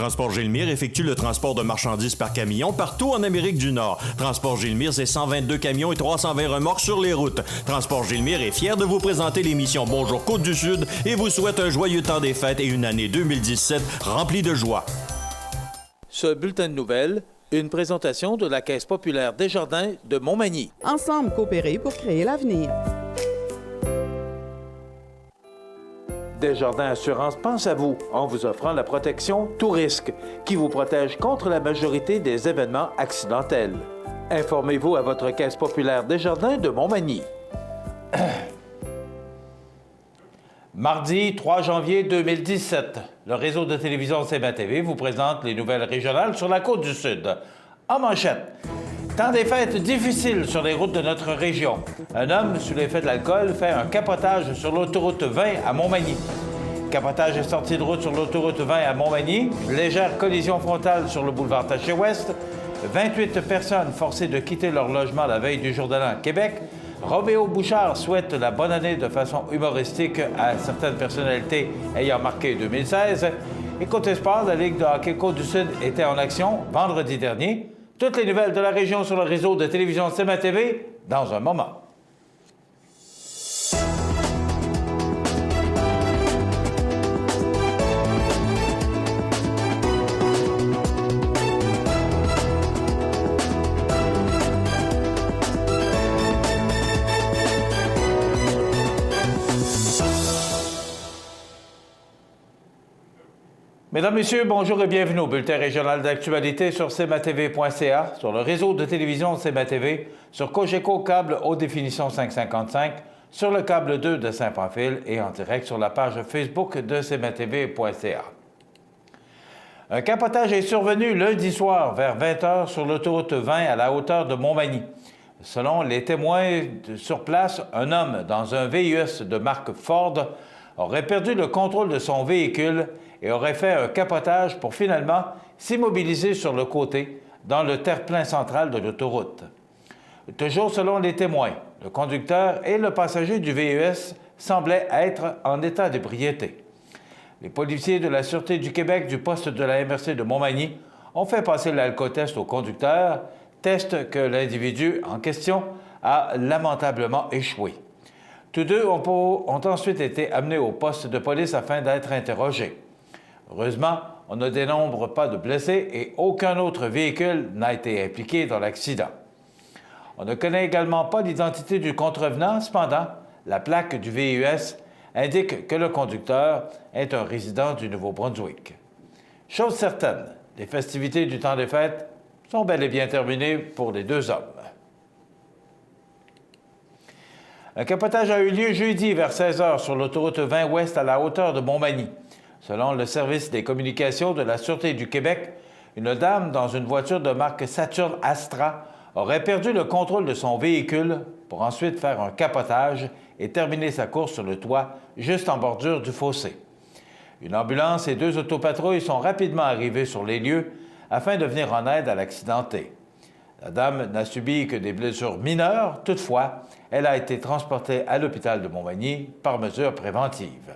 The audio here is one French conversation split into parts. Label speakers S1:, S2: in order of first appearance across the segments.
S1: Transport Gilmire effectue le transport de marchandises par camion partout en Amérique du Nord. Transport Gilmire, c'est 122 camions et 320 remorques sur les routes. Transport Gilmire est fier de vous présenter l'émission Bonjour Côte-du-Sud et vous souhaite un joyeux temps des fêtes et une année 2017 remplie de joie.
S2: Ce bulletin de nouvelles, une présentation de la Caisse populaire Desjardins de Montmagny.
S3: Ensemble coopérer pour créer l'avenir.
S2: Desjardins Assurance pense à vous en vous offrant la protection Tout risque, qui vous protège contre la majorité des événements accidentels. Informez-vous à votre Caisse populaire Desjardins de Montmagny. Mardi 3 janvier 2017, le réseau de télévision CMA-TV vous présente les nouvelles régionales sur la Côte-du-Sud. En manchette, temps des fêtes difficiles sur les routes de notre région. Un homme sous l'effet de l'alcool fait un capotage sur l'autoroute 20 à Montmagny. Capotage et sortie de route sur l'autoroute 20 à Montmagny. Légère collision frontale sur le boulevard Taché-Ouest. 28 personnes forcées de quitter leur logement la veille du jour de l'an à Québec. Robéo Bouchard souhaite la bonne année de façon humoristique à certaines personnalités ayant marqué 2016. Et côté sport, la Ligue de hockey Côte-du-Sud était en action vendredi dernier. Toutes les nouvelles de la région sur le réseau de télévision CMA-TV dans un moment. Mesdames, Messieurs, bonjour et bienvenue au bulletin régional d'actualité sur cmatv.ca, sur le réseau de télévision CMA-TV, sur Cogeco câble haute définition 555, sur le câble 2 de Saint-Pamphile et en direct sur la page Facebook de cmatv.ca. Un capotage est survenu lundi soir vers 20h sur l'autoroute 20 à la hauteur de Montmagny. Selon les témoins sur place, un homme dans un VUS de marque Ford aurait perdu le contrôle de son véhicule et aurait fait un capotage pour finalement s'immobiliser sur le côté dans le terre-plein central de l'autoroute. Toujours selon les témoins, le conducteur et le passager du VUS semblaient être en état d'ébriété. Les policiers de la Sûreté du Québec du poste de la MRC de Montmagny ont fait passer l'alcotest au conducteur, test que l'individu en question a lamentablement échoué. Tous deux ont ensuite été amenés au poste de police afin d'être interrogés. Heureusement, on ne dénombre pas de blessés et aucun autre véhicule n'a été impliqué dans l'accident. On ne connaît également pas l'identité du contrevenant, cependant, la plaque du VUS indique que le conducteur est un résident du Nouveau-Brunswick. Chose certaine, les festivités du temps des fêtes sont bel et bien terminées pour les deux hommes. Un capotage a eu lieu jeudi vers 16h sur l'autoroute 20 Ouest à la hauteur de Montmagny. Selon le service des communications de la Sûreté du Québec, une dame dans une voiture de marque Saturn Astra aurait perdu le contrôle de son véhicule pour ensuite faire un capotage et terminer sa course sur le toit juste en bordure du fossé. Une ambulance et 2 autopatrouilles sont rapidement arrivées sur les lieux afin de venir en aide à l'accidenté. La dame n'a subi que des blessures mineures, toutefois, elle a été transportée à l'hôpital de Montmagny par mesure préventive.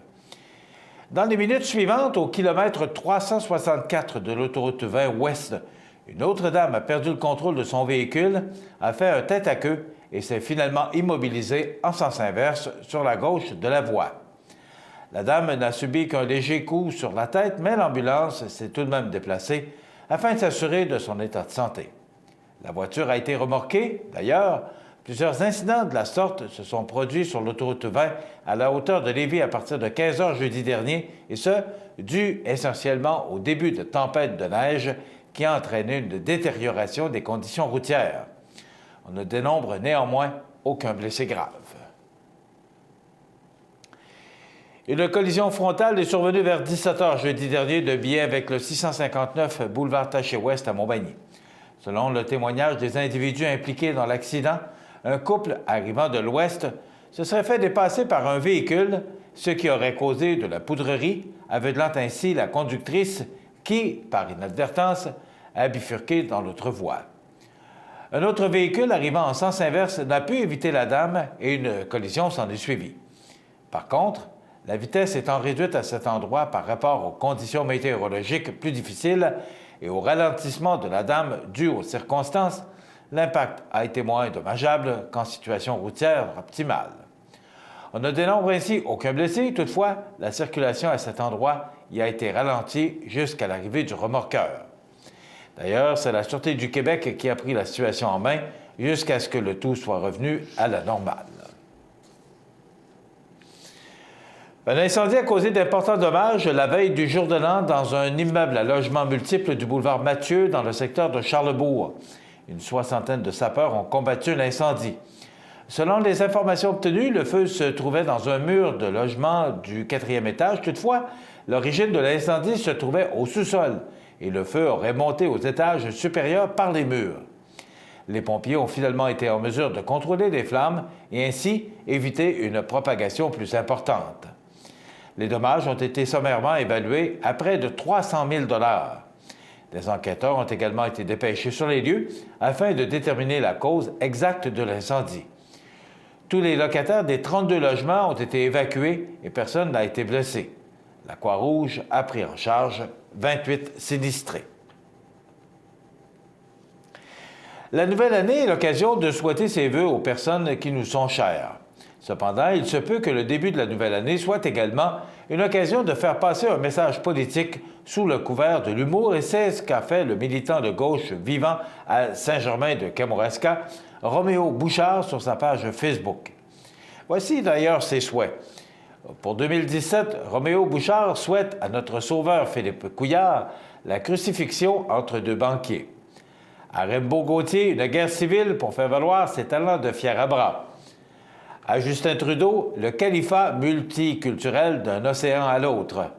S2: Dans les minutes suivantes, au kilomètre 364 de l'autoroute 20 Ouest, une autre dame a perdu le contrôle de son véhicule, a fait un tête-à-queue et s'est finalement immobilisée en sens inverse sur la gauche de la voie. La dame n'a subi qu'un léger coup sur la tête, mais l'ambulance s'est tout de même déplacée afin de s'assurer de son état de santé. La voiture a été remorquée. D'ailleurs, plusieurs incidents de la sorte se sont produits sur l'autoroute 20 à la hauteur de Lévis à partir de 15h jeudi dernier, et ce, dû essentiellement au début de tempêtes de neige qui a entraîné une détérioration des conditions routières. On ne dénombre néanmoins aucun blessé grave. Une collision frontale est survenue vers 17h jeudi dernier de biais avec le 659 boulevard Taché-Ouest à Montmagny. Selon le témoignage des individus impliqués dans l'accident, un couple arrivant de l'ouest se serait fait dépasser par un véhicule, ce qui aurait causé de la poudrerie, aveuglant ainsi la conductrice qui, par inadvertance, a bifurqué dans l'autre voie. Un autre véhicule arrivant en sens inverse n'a pu éviter la dame et une collision s'en est suivie. Par contre, La vitesse étant réduite à cet endroit par rapport aux conditions météorologiques plus difficiles et au ralentissement de la dame dû aux circonstances, l'impact a été moins dommageable qu'en situation routière optimale. On ne dénombre ainsi aucun blessé, toutefois, la circulation à cet endroit y a été ralentie jusqu'à l'arrivée du remorqueur. D'ailleurs, c'est la Sûreté du Québec qui a pris la situation en main jusqu'à ce que le tout soit revenu à la normale. Un incendie a causé d'importants dommages la veille du jour de l'an dans un immeuble à logements multiples du boulevard Mathieu dans le secteur de Charlesbourg. Une soixantaine de sapeurs ont combattu l'incendie. Selon les informations obtenues, le feu se trouvait dans un mur de logement du 4e étage. Toutefois, l'origine de l'incendie se trouvait au sous-sol et le feu aurait monté aux étages supérieurs par les murs. Les pompiers ont finalement été en mesure de contrôler les flammes et ainsi éviter une propagation plus importante. Les dommages ont été sommairement évalués à près de 300 000 $. Des enquêteurs ont également été dépêchés sur les lieux afin de déterminer la cause exacte de l'incendie. Tous les locataires des 32 logements ont été évacués et personne n'a été blessé. La Croix-Rouge a pris en charge 28 sinistrés. La nouvelle année est l'occasion de souhaiter ses vœux aux personnes qui nous sont chères. Cependant, il se peut que le début de la nouvelle année soit également une occasion de faire passer un message politique sous le couvert de l'humour, et c'est ce qu'a fait le militant de gauche vivant à Saint-Germain-de-Kamouraska, Roméo Bouchard, sur sa page Facebook. Voici d'ailleurs ses souhaits. Pour 2017, Roméo Bouchard souhaite à notre sauveur Philippe Couillard la crucifixion entre deux banquiers. À Raimbault-Gauthier, une guerre civile pour faire valoir ses talents de fier à bras. À Justin Trudeau, le califat multiculturel d'un océan à l'autre.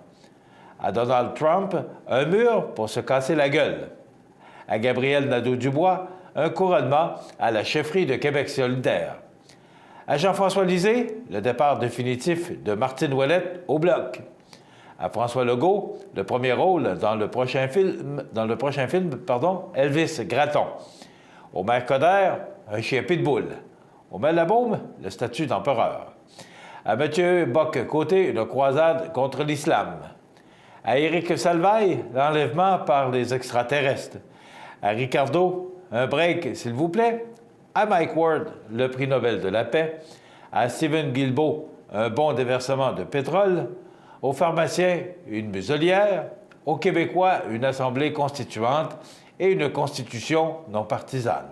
S2: À Donald Trump, un mur pour se casser la gueule. À Gabriel Nadeau-Dubois, un couronnement à la chefferie de Québec solidaire. À Jean-François Lisée, le départ définitif de Martine Ouellette au Bloc. À François Legault, le premier rôle dans le prochain film, Elvis Gratton. Au maire Coder, un chien pitbull. Au maire Labaume, le statut d'empereur. À Mathieu Bock-Côté, une croisade contre l'islam. À Éric Salvaille, l'enlèvement par les extraterrestres. À Ricardo, un break, s'il vous plaît. À Mike Ward, le prix Nobel de la paix. À Stephen Guilbeault, un bon déversement de pétrole. Aux pharmaciens, une muselière. Aux Québécois, une assemblée constituante et une constitution non partisane.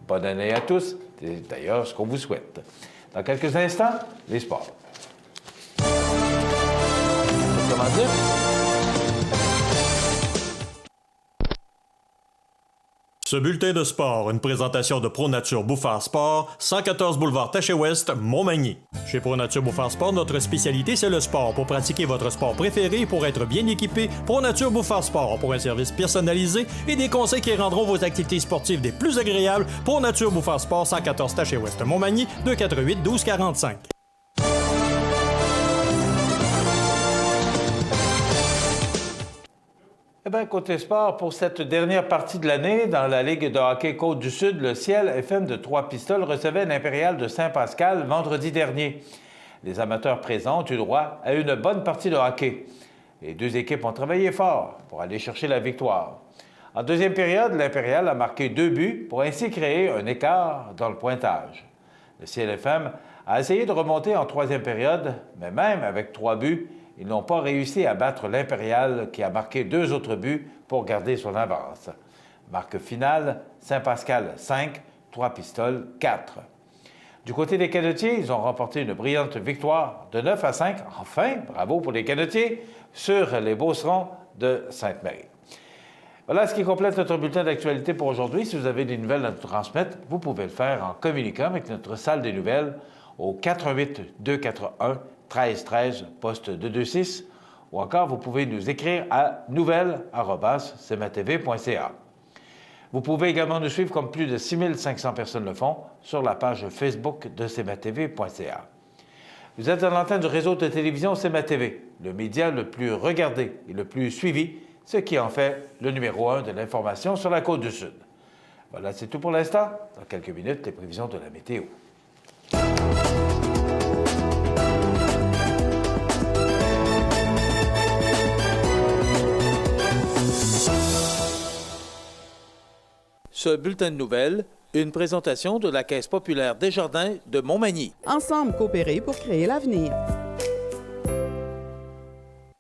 S2: Bonne année à tous, c'est d'ailleurs ce qu'on vous souhaite. Dans quelques instants, les sports. Comment dire?
S1: Ce bulletin de sport, une présentation de ProNature Bouffard Sport, 114 boulevard Taché-Ouest, Montmagny. Chez ProNature Bouffard Sport, notre spécialité, c'est le sport. Pour pratiquer votre sport préféré et pour être bien équipé, ProNature Bouffard Sport. Pour un service personnalisé et des conseils qui rendront vos activités sportives des plus agréables, ProNature Bouffard Sport, 114 Taché-Ouest, Montmagny, 248-1245.
S2: Eh bien, côté sport, pour cette dernière partie de l'année, dans la Ligue de hockey Côte-du-Sud, le Ciel FM de Trois-Pistoles recevait l'Impérial de Saint-Pascal vendredi dernier. Les amateurs présents ont eu droit à une bonne partie de hockey. Les deux équipes ont travaillé fort pour aller chercher la victoire. En deuxième période, l'Impérial a marqué 2 buts pour ainsi créer un écart dans le pointage. Le Ciel FM a essayé de remonter en troisième période, mais même avec 3 buts, ils n'ont pas réussi à battre l'Impérial qui a marqué 2 autres buts pour garder son avance. Marque finale, Saint-Pascal 5, Trois-Pistoles 4. Du côté des Canetiers, ils ont remporté une brillante victoire de 9-5, enfin, bravo pour les Canetiers, sur les Beaucerons de Sainte-Marie. Voilà ce qui complète notre bulletin d'actualité pour aujourd'hui. Si vous avez des nouvelles à nous transmettre, vous pouvez le faire en communiquant avec notre salle des nouvelles au 418-241-1313, poste 226, ou encore vous pouvez nous écrire à nouvelles@cmatv.ca. Vous pouvez également nous suivre, comme plus de 6500 personnes le font, sur la page Facebook de cmatv.ca. Vous êtes à l'antenne du réseau de télévision CMA-TV, le média le plus regardé et le plus suivi, ce qui en fait le numéro 1 de l'information sur la Côte-du-Sud. Voilà, c'est tout pour l'instant. Dans quelques minutes, les prévisions de la météo. Ce bulletin de nouvelles, une présentation de la Caisse populaire Desjardins de Montmagny.
S3: Ensemble coopérer pour créer l'avenir.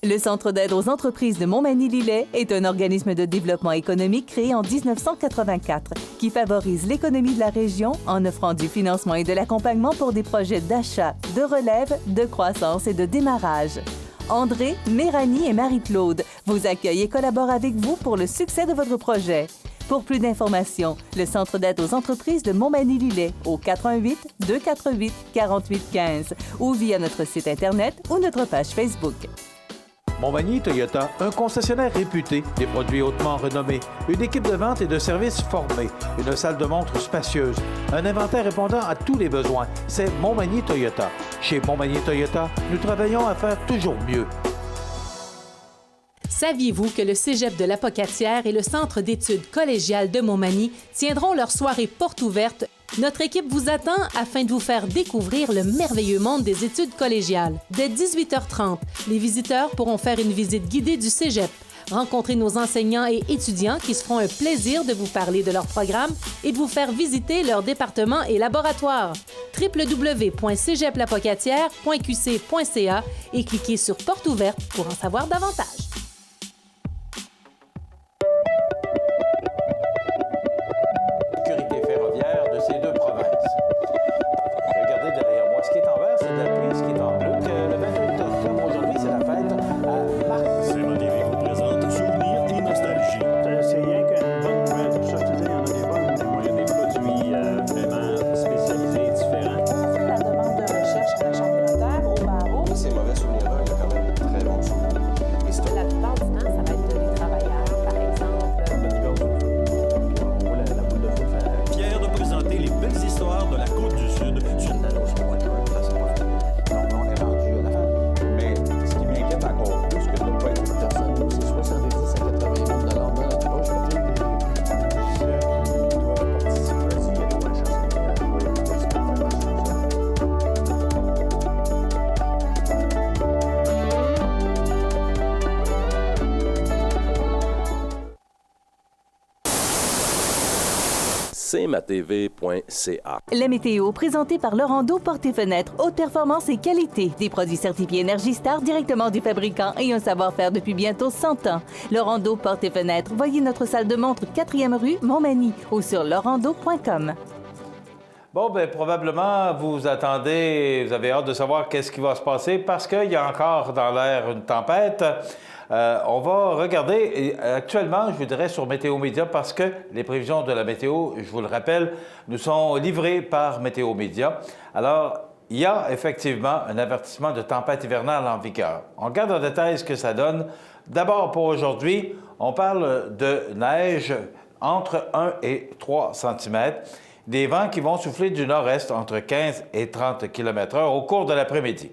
S4: Le Centre d'aide aux entreprises de Montmagny-Lillet est un organisme de développement économique créé en 1984 qui favorise l'économie de la région en offrant du financement et de l'accompagnement pour des projets d'achat, de relève, de croissance et de démarrage. André, Méranie et Marie-Claude vous accueillent et collaborent avec vous pour le succès de votre projet. Pour plus d'informations, le Centre d'aide aux entreprises de Montmagny-Lillet au 418-248-4815 ou via notre site Internet ou notre page Facebook.
S2: Montmagny Toyota, un concessionnaire réputé, des produits hautement renommés, une équipe de vente et de services formée, une salle de montre spacieuse, un inventaire répondant à tous les besoins. C'est Montmagny Toyota. Chez Montmagny Toyota, nous travaillons à faire toujours mieux.
S5: Saviez-vous que le Cégep de l'Apocatière et le Centre d'études collégiales de Montmagny tiendront leur soirée porte ouverte? Notre équipe vous attend afin de vous faire découvrir le merveilleux monde des études collégiales. Dès 18h30, les visiteurs pourront faire une visite guidée du Cégep, rencontrer nos enseignants et étudiants qui se feront un plaisir de vous parler de leur programme et de vous faire visiter leur département et laboratoire. www.cégeplapocatière.qc.ca et cliquez sur Porte ouverte pour en savoir davantage.
S2: Sécurité ferroviaire de ces deux provinces. Regardez derrière moi, ce qui est en vert, c'est de la pluie, ce qui est en bleu. Le 28 octobre, aujourd'hui, c'est la fête à Marc.
S1: CMA-TV vous présente Souvenirs et Nostalgie.
S6: C'est rien qu'une bonne nouvelle pour ça. Je te dis, il y en a des bonnes. Il y a des produits vraiment spécialisés, différents.
S7: On fait la demande de recherche à la Chambre de notaire, au barreau.
S8: Ces mauvais souvenirs-là, il y a quand même de très bons souvenirs. Et c'est
S7: La plupart du temps, ça va être des travailleurs, par exemple.
S6: La boule de feu fait.
S1: Fier de présenter les belles histoires de la Côte-du-Sud sur
S8: l'annonce sur Whitehall, ça c'est pas fait. Donc on est rendu à la fin. Mais ce qui m'inquiète encore plus que de ne pas être personne, c'est 70 à 80 000 $ dans notre poche.
S6: Ceux qui doivent participer, s'il y a des chances de
S9: cmatv.ca.
S4: La météo, présentée par Lorando Portes et Fenêtres, haute performance et qualité. Des produits certifiés Énergie Star directement du fabricant et un savoir-faire depuis bientôt 100 ans. Lorando Portes et Fenêtres, voyez notre salle de montre 4e rue Montmagny ou sur lorando.com.
S2: Bon, bien, probablement, vous attendez, vous avez hâte de savoir qu'est-ce qui va se passer parce qu'il y a encore dans l'air une tempête. On va regarder actuellement, je vous dirais, sur Météo Média parce que les prévisions de la météo, je vous le rappelle, nous sont livrées par Météo Média. Alors, il y a effectivement un avertissement de tempête hivernale en vigueur. On regarde en détail ce que ça donne. D'abord, pour aujourd'hui, on parle de neige entre 1 et 3 cm. Des vents qui vont souffler du nord-est entre 15 et 30 km/h au cours de l'après-midi.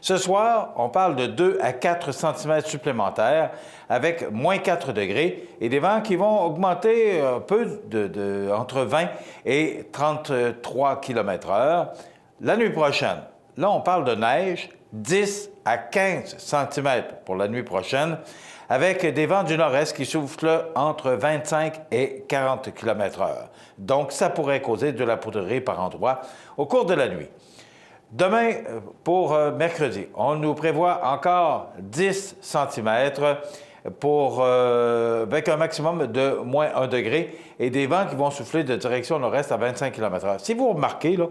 S2: Ce soir, on parle de 2 à 4 cm supplémentaires avec moins 4 degrés et des vents qui vont augmenter un peu entre 20 et 33 km/h. La nuit prochaine, là, on parle de neige, 10 à 15 cm pour la nuit prochaine, avec des vents du nord-est qui soufflent entre 25 et 40 km/h. Donc, ça pourrait causer de la poudrerie par endroits au cours de la nuit. Demain, pour mercredi, on nous prévoit encore 10 cm avec un maximum de moins 1 degré et des vents qui vont souffler de direction nord-est à 25 km/h. Si vous remarquez, là,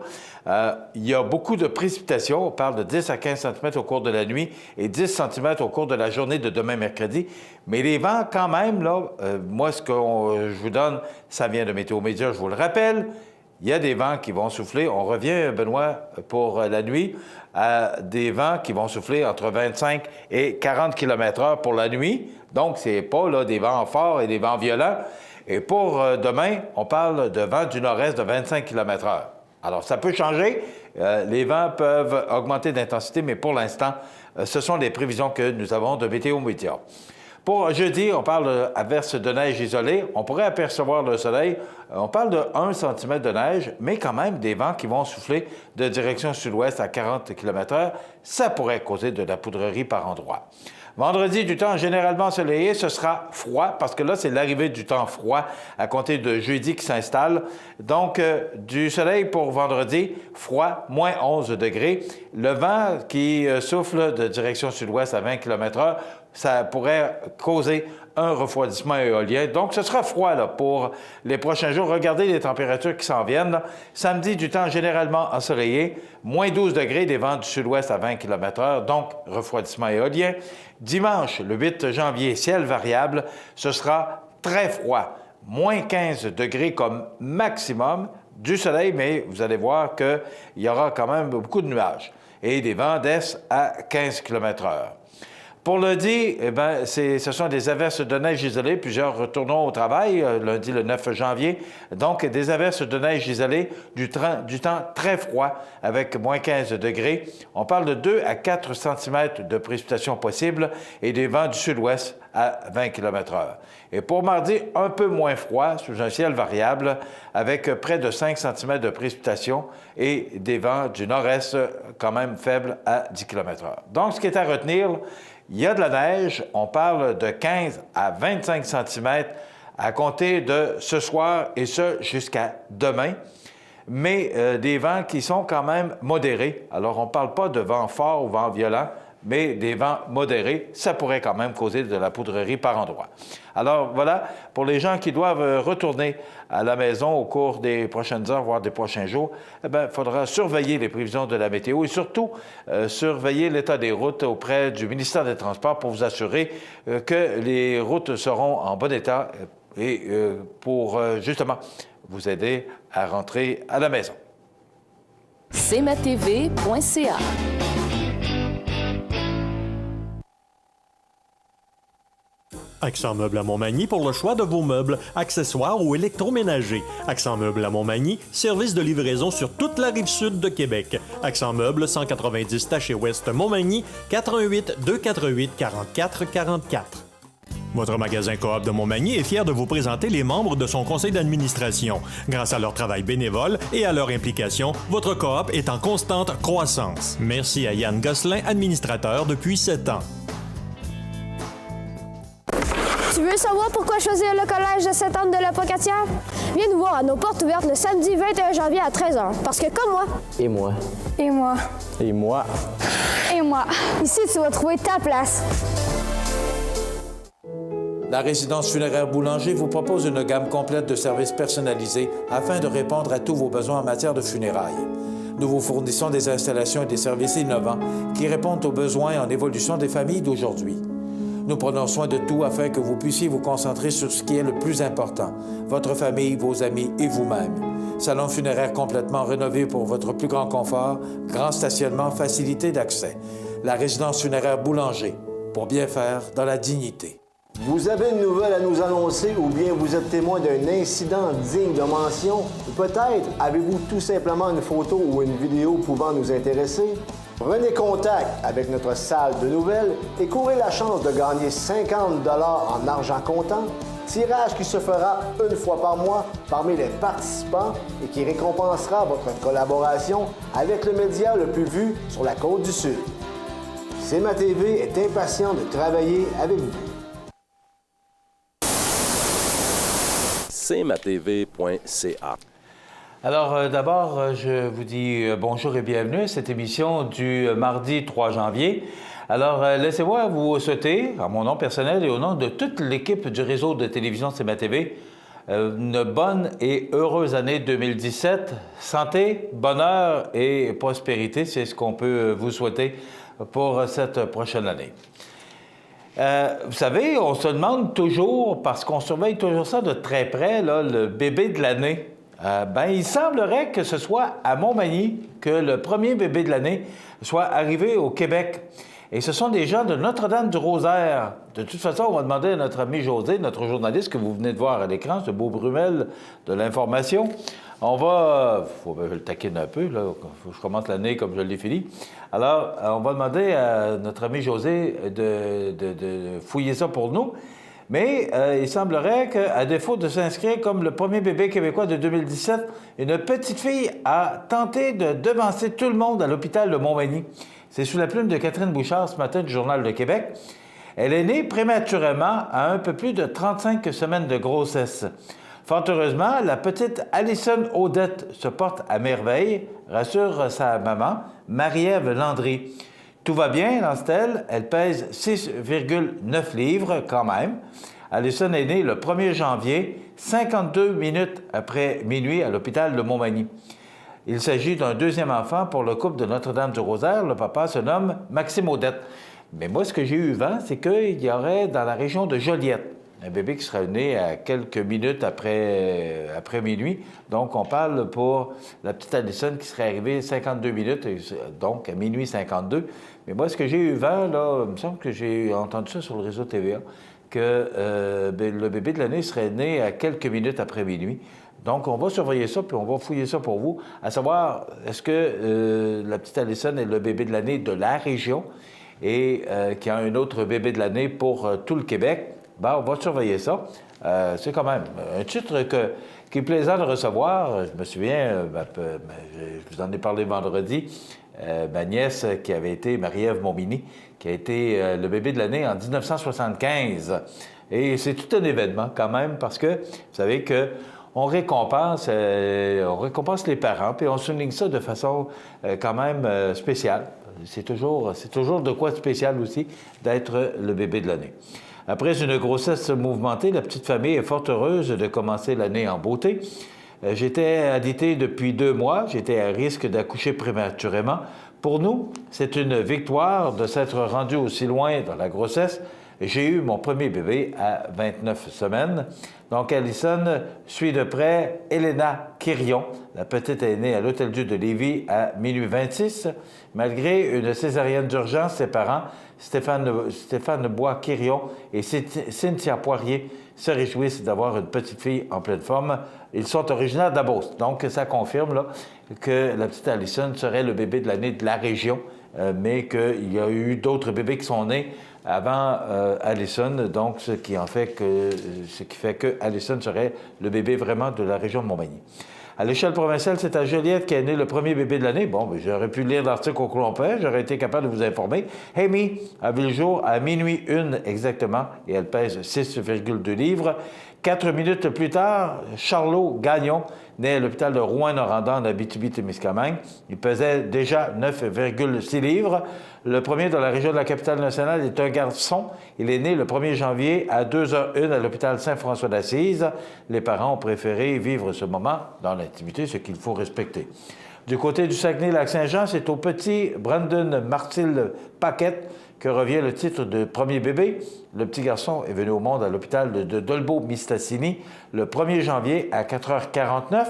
S2: il y a beaucoup de précipitations. On parle de 10 à 15 cm au cours de la nuit et 10 cm au cours de la journée de demain mercredi. Mais les vents, quand même, là, moi, ce que je vous donne, ça vient de Météo Média, je vous le rappelle. Il y a des vents qui vont souffler. On revient, Benoît, pour la nuit, à des vents qui vont souffler entre 25 et 40 km/h pour la nuit. Donc, ce n'est pas là, des vents forts et des vents violents. Et pour demain, on parle de vents du nord-est de 25 km/h. Alors, ça peut changer. Les vents peuvent augmenter d'intensité, mais pour l'instant, ce sont les prévisions que nous avons de Météo Média. Pour jeudi, on parle d'averses de neige isolées. On pourrait apercevoir le soleil. On parle de 1 cm de neige, mais quand même des vents qui vont souffler de direction sud-ouest à 40 km/h. Ça pourrait causer de la poudrerie par endroits. Vendredi, du temps généralement ensoleillé, ce sera froid parce que là, c'est l'arrivée du temps froid à compter de jeudi qui s'installe. Donc, du soleil pour vendredi, froid, moins 11 degrés. Le vent qui souffle de direction sud-ouest à 20 km/h, ça pourrait causer un refroidissement éolien. Donc, ce sera froid là, pour les prochains jours. Regardez les températures qui s'en viennent. Samedi, du temps généralement ensoleillé, moins 12 degrés, des vents du sud-ouest à 20 km/h, donc refroidissement éolien. Dimanche, le 8 janvier, ciel variable, ce sera très froid, moins 15 degrés comme maximum, du soleil, mais vous allez voir qu'il y aura quand même beaucoup de nuages et des vents d'est à 15 km/h. Pour lundi, eh bien, ce sont des averses de neige isolées. Plusieurs retourneront au travail, lundi le 9 janvier. Donc, des averses de neige isolées, du temps très froid avec moins 15 degrés. On parle de 2 à 4 cm de précipitations possibles et des vents du sud-ouest à 20 km/h. Et pour mardi, un peu moins froid, sous un ciel variable, avec près de 5 cm de précipitations et des vents du nord-est quand même faibles à 10 km/h. Donc, ce qui est à retenir, il y a de la neige, on parle de 15 à 25 cm à compter de ce soir et ce jusqu'à demain, mais des vents qui sont quand même modérés. Alors, on ne parle pas de vent fort ou vent violent, mais des vents modérés, ça pourrait quand même causer de la poudrerie par endroits. Alors voilà, pour les gens qui doivent retourner à la maison au cours des prochaines heures, voire des prochains jours, eh bien, il faudra surveiller les prévisions de la météo et surtout surveiller l'état des routes auprès du ministère des Transports pour vous assurer que les routes seront en bon état et pour justement vous aider à rentrer à la maison.
S9: cmatv.ca.
S1: Accent Meubles à Montmagny pour le choix de vos meubles, accessoires ou électroménagers. Accent Meubles à Montmagny, service de livraison sur toute la rive sud de Québec. Accent Meubles, 190 Taché Ouest Montmagny, 88 248 44 44. Votre magasin Coop de Montmagny est fier de vous présenter les membres de son conseil d'administration. Grâce à leur travail bénévole et à leur implication, votre coop est en constante croissance. Merci à Yann Gosselin, administrateur depuis 7 ans.
S10: Tu veux savoir pourquoi choisir le collège de Sainte-Anne de la Pocatière? Viens nous voir à nos portes ouvertes le samedi 21 janvier à 13h. Parce que comme moi...
S8: Et moi.
S10: Et moi.
S8: Et moi.
S10: Et moi. Ici, tu vas trouver ta place.
S2: La résidence funéraire Boulanger vous propose une gamme complète de services personnalisés afin de répondre à tous vos besoins en matière de funérailles. Nous vous fournissons des installations et des services innovants qui répondent aux besoins en évolution des familles d'aujourd'hui. Nous prenons soin de tout afin que vous puissiez vous concentrer sur ce qui est le plus important, votre famille, vos amis et vous-même. Salon funéraire complètement rénové pour votre plus grand confort, grand stationnement, facilité d'accès. La résidence funéraire Boulanger, pour bien faire dans la dignité.
S11: Vous avez une nouvelle à nous annoncer ou bien vous êtes témoin d'un incident digne de mention? Ou peut-être avez-vous tout simplement une photo ou une vidéo pouvant nous intéresser? Prenez contact avec notre salle de nouvelles et courez la chance de gagner 50 $ en argent comptant, tirage qui se fera une fois par mois parmi les participants et qui récompensera votre collaboration avec le média le plus vu sur la Côte-du-Sud. CMA-TV est impatient de travailler avec vous.
S12: cmatv.ca.
S2: Alors, d'abord, je vous dis bonjour et bienvenue à cette émission du mardi 3 janvier. Alors, laissez-moi vous souhaiter, en mon nom personnel et au nom de toute l'équipe du réseau de télévision CMA-TV, une bonne et heureuse année 2017. Santé, bonheur et prospérité, c'est ce qu'on peut vous souhaiter pour cette prochaine année. Vous savez, on se demande toujours, parce qu'on surveille toujours ça de très près, là, le bébé de l'année. Il semblerait que ce soit à Montmagny que le premier bébé de l'année soit arrivé au Québec. Et ce sont des gens de Notre-Dame-du-Rosaire. De toute façon, on va demander à notre ami José, notre journaliste que vous venez de voir à l'écran, ce beau Brumel de l'information. On va... faut le taquiner un peu, là. Faut que je commence l'année comme je l'ai fini. Alors, on va demander à notre ami José de fouiller ça pour nous. Mais il semblerait qu'à défaut de s'inscrire comme le premier bébé québécois de 2017, une petite fille a tenté de devancer tout le monde à l'hôpital de Montmagny. C'est sous la plume de Catherine Bouchard ce matin du Journal de Québec. Elle est née prématurément à un peu plus de 35 semaines de grossesse. Fort heureusement, la petite Alison Odette se porte à merveille, rassure sa maman, Marie-Ève Landry. Tout va bien, lance-t-elle. Elle pèse 6,9 livres quand même. Alison est née le 1er janvier, 52 minutes après minuit à l'hôpital de Montmagny. Il s'agit d'un deuxième enfant pour le couple de Notre-Dame-du-Rosaire. Le papa se nomme Maxime Odette. Mais moi, ce que j'ai eu vent, c'est qu'il y aurait dans la région de Joliette un bébé qui serait né à quelques minutes après minuit. Donc, on parle pour la petite Alison qui serait arrivée 52 minutes, donc à minuit 52. Mais moi, ce que j'ai eu vent, là, il me semble que j'ai entendu ça sur le réseau TVA, que le bébé de l'année serait né à quelques minutes après minuit. Donc, on va surveiller ça, puis on va fouiller ça pour vous, à savoir, est-ce que la petite Alison est le bébé de l'année de la région et qu'il y a un autre bébé de l'année pour tout le Québec? Bien, on va surveiller ça. C'est quand même un titre qui est plaisant de recevoir. Je me souviens, je vous en ai parlé vendredi, ma nièce qui avait été Marie-Ève Montminy, qui a été le bébé de l'année en 1975. Et c'est tout un événement quand même parce que vous savez que on récompense les parents, puis on souligne ça de façon quand même spéciale. C'est toujours de quoi de spécial aussi d'être le bébé de l'année. Après une grossesse mouvementée, la petite famille est fort heureuse de commencer l'année en beauté. J'étais alitée depuis 2 mois, j'étais à risque d'accoucher prématurément. Pour nous, c'est une victoire de s'être rendu aussi loin dans la grossesse. J'ai eu mon premier bébé à 29 semaines. Donc, Alison suit de près Elena Quirion. La petite est née à l'Hôtel-Dieu de Lévis à minuit 26. Malgré une césarienne d'urgence, ses parents, Stéphane Bois-Quirion et Cynthia Poirier, se réjouissent d'avoir une petite fille en pleine forme. Ils sont originaires de la Beauce. Donc, ça confirme là, que la petite Alison serait le bébé de l'année de la région, mais qu'il y a eu d'autres bébés qui sont nés avant Alison, donc ce qui fait que Alison serait le bébé vraiment de la région de Montmagny. À l'échelle provinciale, c'est à Joliette qu'est né le premier bébé de l'année. Bon, j'aurais pu lire l'article au complet, j'aurais été capable de vous informer. Amy a vu le jour à minuit 1 exactement et elle pèse 6,2 livres. 4 minutes plus tard, Charlot Gagnon, né à l'hôpital de Rouyn-Noranda en Abitibi-Témiscamingue. Il pesait déjà 9,6 livres. Le premier dans la région de la capitale nationale est un garçon. Il est né le 1er janvier à 2h01 à l'hôpital Saint-François d'Assise. Les parents ont préféré vivre ce moment dans l'intimité, ce qu'il faut respecter. Du côté du Saguenay-Lac-Saint-Jean, c'est au petit Brandon Martil Paquette que revient le titre de premier bébé. Le petit garçon est venu au monde à l'hôpital de Dolbeau-Mistassini le 1er janvier à 4h49.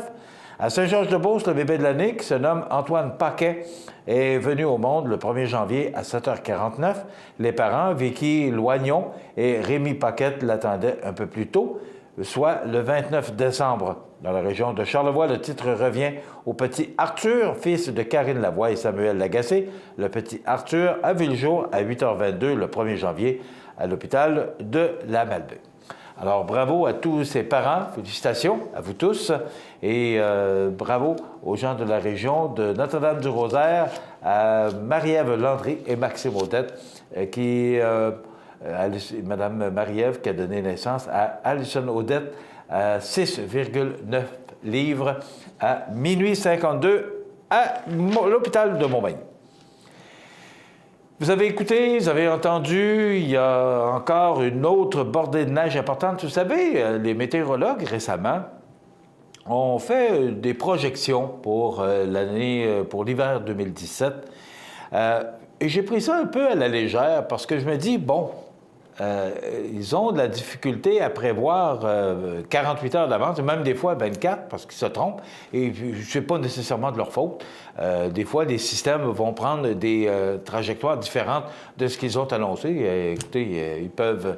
S2: À Saint-Georges-de-Beauce, le bébé de l'année, qui se nomme Antoine Paquet, est venu au monde le 1er janvier à 7h49. Les parents, Vicky Loignon et Rémi Paquette, l'attendaient un peu plus tôt, soit le 29 décembre. Dans la région de Charlevoix, le titre revient au petit Arthur, fils de Karine Lavoie et Samuel Lagacé. Le petit Arthur a vu le jour à 8h22 le 1er janvier à l'hôpital de la Malbaie. Alors, bravo à tous ces parents, félicitations à vous tous et bravo aux gens de la région de Notre-Dame-du-Rosaire, à Marie-Ève Landry et Maxime Odette, Madame Marie-Ève qui a donné naissance à Alison Odette à 6,9 livres à minuit 52 à l'hôpital de Montmagny. Vous avez écouté, vous avez entendu, il y a encore une autre bordée de neige importante. Vous savez, les météorologues récemment ont fait des projections pour l'hiver 2017. Et j'ai pris ça un peu à la légère parce que je me dis, bon, ils ont de la difficulté à prévoir 48 heures d'avance, même des fois 24, parce qu'ils se trompent, et ce n'est pas nécessairement de leur faute. Des fois, les systèmes vont prendre des trajectoires différentes de ce qu'ils ont annoncé. Écoutez, ils peuvent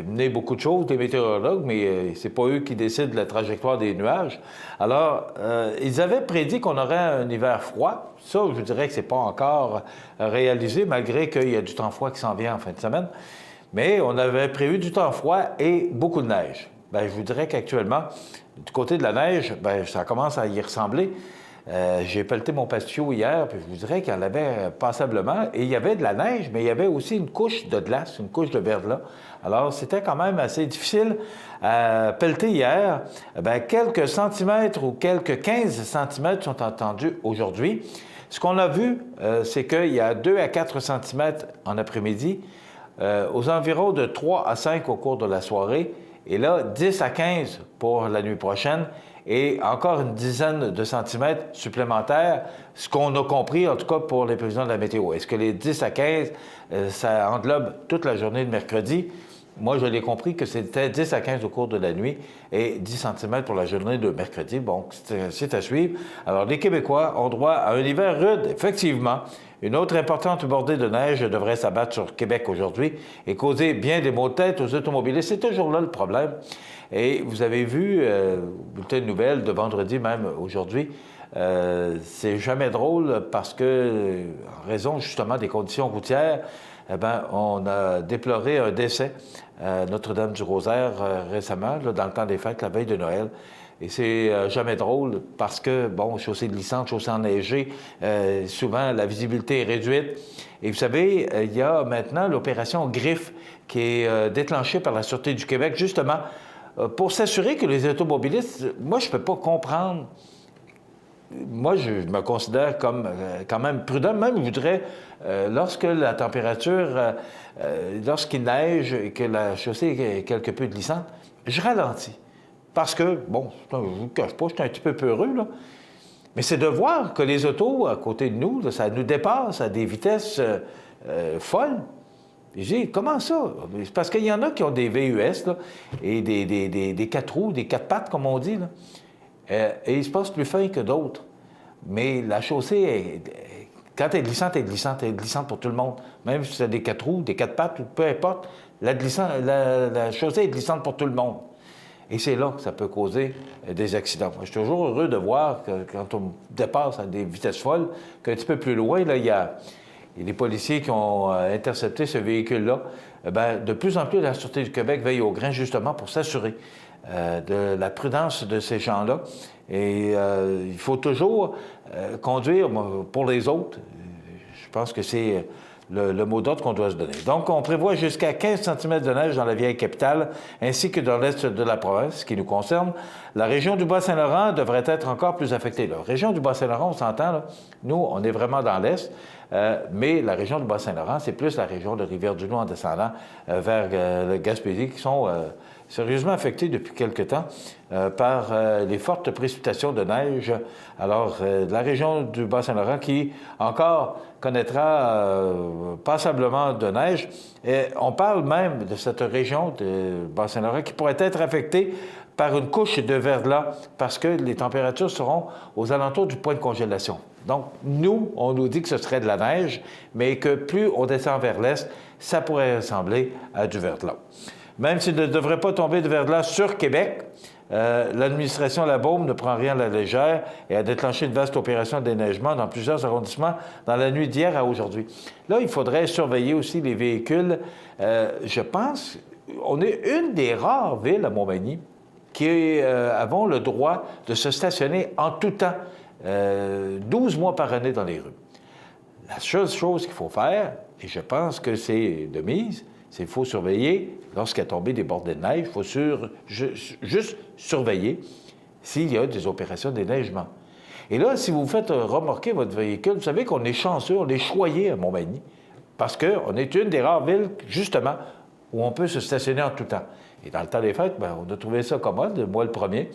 S2: mener beaucoup de choses, les météorologues, mais c'est pas eux qui décident de la trajectoire des nuages. Alors, ils avaient prédit qu'on aurait un hiver froid. Ça, je dirais que c'est pas encore réalisé, malgré qu'il y a du temps froid qui s'en vient en fin de semaine. Mais on avait prévu du temps froid et beaucoup de neige. Bien, je vous dirais qu'actuellement, du côté de la neige, bien, ça commence à y ressembler. J'ai pelleté mon patio hier, puis je vous dirais qu'il y en avait passablement. Et il y avait de la neige, mais il y avait aussi une couche de glace, une couche de verglas. Alors, c'était quand même assez difficile à pelleter hier. Bien, quelques centimètres ou quelques 15 centimètres sont attendus aujourd'hui. Ce qu'on a vu, c'est qu'il y a 2 à 4 centimètres en après-midi, aux environs de 3 à 5 au cours de la soirée, et là, 10 à 15 pour la nuit prochaine, et encore une dizaine de centimètres supplémentaires, ce qu'on a compris, en tout cas, pour les prévisions de la météo. Est-ce que les 10 à 15, ça englobe toute la journée de mercredi? Moi, je l'ai compris que c'était 10 à 15 au cours de la nuit et 10 cm pour la journée de mercredi. Bon, c'est à suivre. Alors, les Québécois ont droit à un hiver rude, effectivement. Une autre importante bordée de neige devrait s'abattre sur Québec aujourd'hui et causer bien des maux de tête aux automobilistes. C'est toujours là le problème. Et vous avez vu, bulletin de nouvelles de vendredi même aujourd'hui, c'est jamais drôle parce que, en raison justement des conditions routières, eh bien, on a déploré un décès à Notre-Dame-du-Rosaire récemment, là, dans le temps des fêtes, la veille de Noël. Et c'est jamais drôle parce que, bon, chaussée glissante, chaussée enneigée, souvent la visibilité est réduite. Et vous savez, il y a maintenant l'opération Griffe qui est déclenchée par la Sûreté du Québec, justement, pour s'assurer que les automobilistes, moi, je ne peux pas comprendre. Moi, je me considère comme quand même prudent. Même, je voudrais, lorsque la température, lorsqu'il neige et que la chaussée est quelque peu glissante, je ralentis. Parce que, bon, je ne vous cache pas, je suis un petit peu peureux, là. Mais c'est de voir que les autos à côté de nous, là, ça nous dépasse à des vitesses folles. Et je dis, comment ça? C'est parce qu'il y en a qui ont des VUS, là, et des 4 roues, des 4 pattes, comme on dit, là. Et il se passe plus fin que d'autres. Mais la chaussée, quand elle est glissante pour tout le monde. Même si c'est des 4 roues, des 4 pattes, peu importe, la chaussée est glissante pour tout le monde. Et c'est là que ça peut causer des accidents. Moi, je suis toujours heureux de voir que quand on dépasse à des vitesses folles, qu'un petit peu plus loin, là, il y a les policiers qui ont intercepté ce véhicule-là. Bien, de plus en plus, la Sûreté du Québec veille au grain justement pour s'assurer de la prudence de ces gens-là. Et il faut toujours conduire pour les autres. Je pense que c'est le mot d'ordre qu'on doit se donner. Donc, on prévoit jusqu'à 15 cm de neige dans la vieille capitale, ainsi que dans l'est de la province, ce qui nous concerne. La région du Bas-Saint-Laurent devrait être encore plus affectée. La région du Bas-Saint-Laurent, on s'entend, là, nous, on est vraiment dans l'est, mais la région du Bas-Saint-Laurent, c'est plus la région de Rivière-du-Loup en descendant vers le Gaspésie, qui sont sérieusement affectés depuis quelque temps par les fortes précipitations de neige. Alors, la région du Bas-Saint-Laurent qui encore connaîtra passablement de neige. Et on parle même de cette région de Bas-Saint-Laurent qui pourrait être affectée par une couche de verglas parce que les températures seront aux alentours du point de congélation. Donc, nous, on nous dit que ce serait de la neige, mais que plus on descend vers l'est, ça pourrait ressembler à du verglas. Même s'il ne devrait pas tomber de verglas sur Québec, l'administration Labaume ne prend rien à la légère et a déclenché une vaste opération de déneigement dans plusieurs arrondissements dans la nuit d'hier à aujourd'hui. Là, il faudrait surveiller aussi les véhicules. Je pense, on est une des rares villes à Montmagny qui avons le droit de se stationner en tout temps, 12 mois par année dans les rues. La seule chose qu'il faut faire, et je pense que c'est de mise, c'est qu'il faut surveiller, lorsqu'il y a tombé des bordées de neige, il faut juste surveiller s'il y a des opérations de déneigement. Et là, si vous faites remorquer votre véhicule, vous savez qu'on est chanceux, on est choyé à Montmagny, parce qu'on est une des rares villes, justement, où on peut se stationner en tout temps. Et dans le temps des fêtes, bien, on a trouvé ça commode, moi le premier,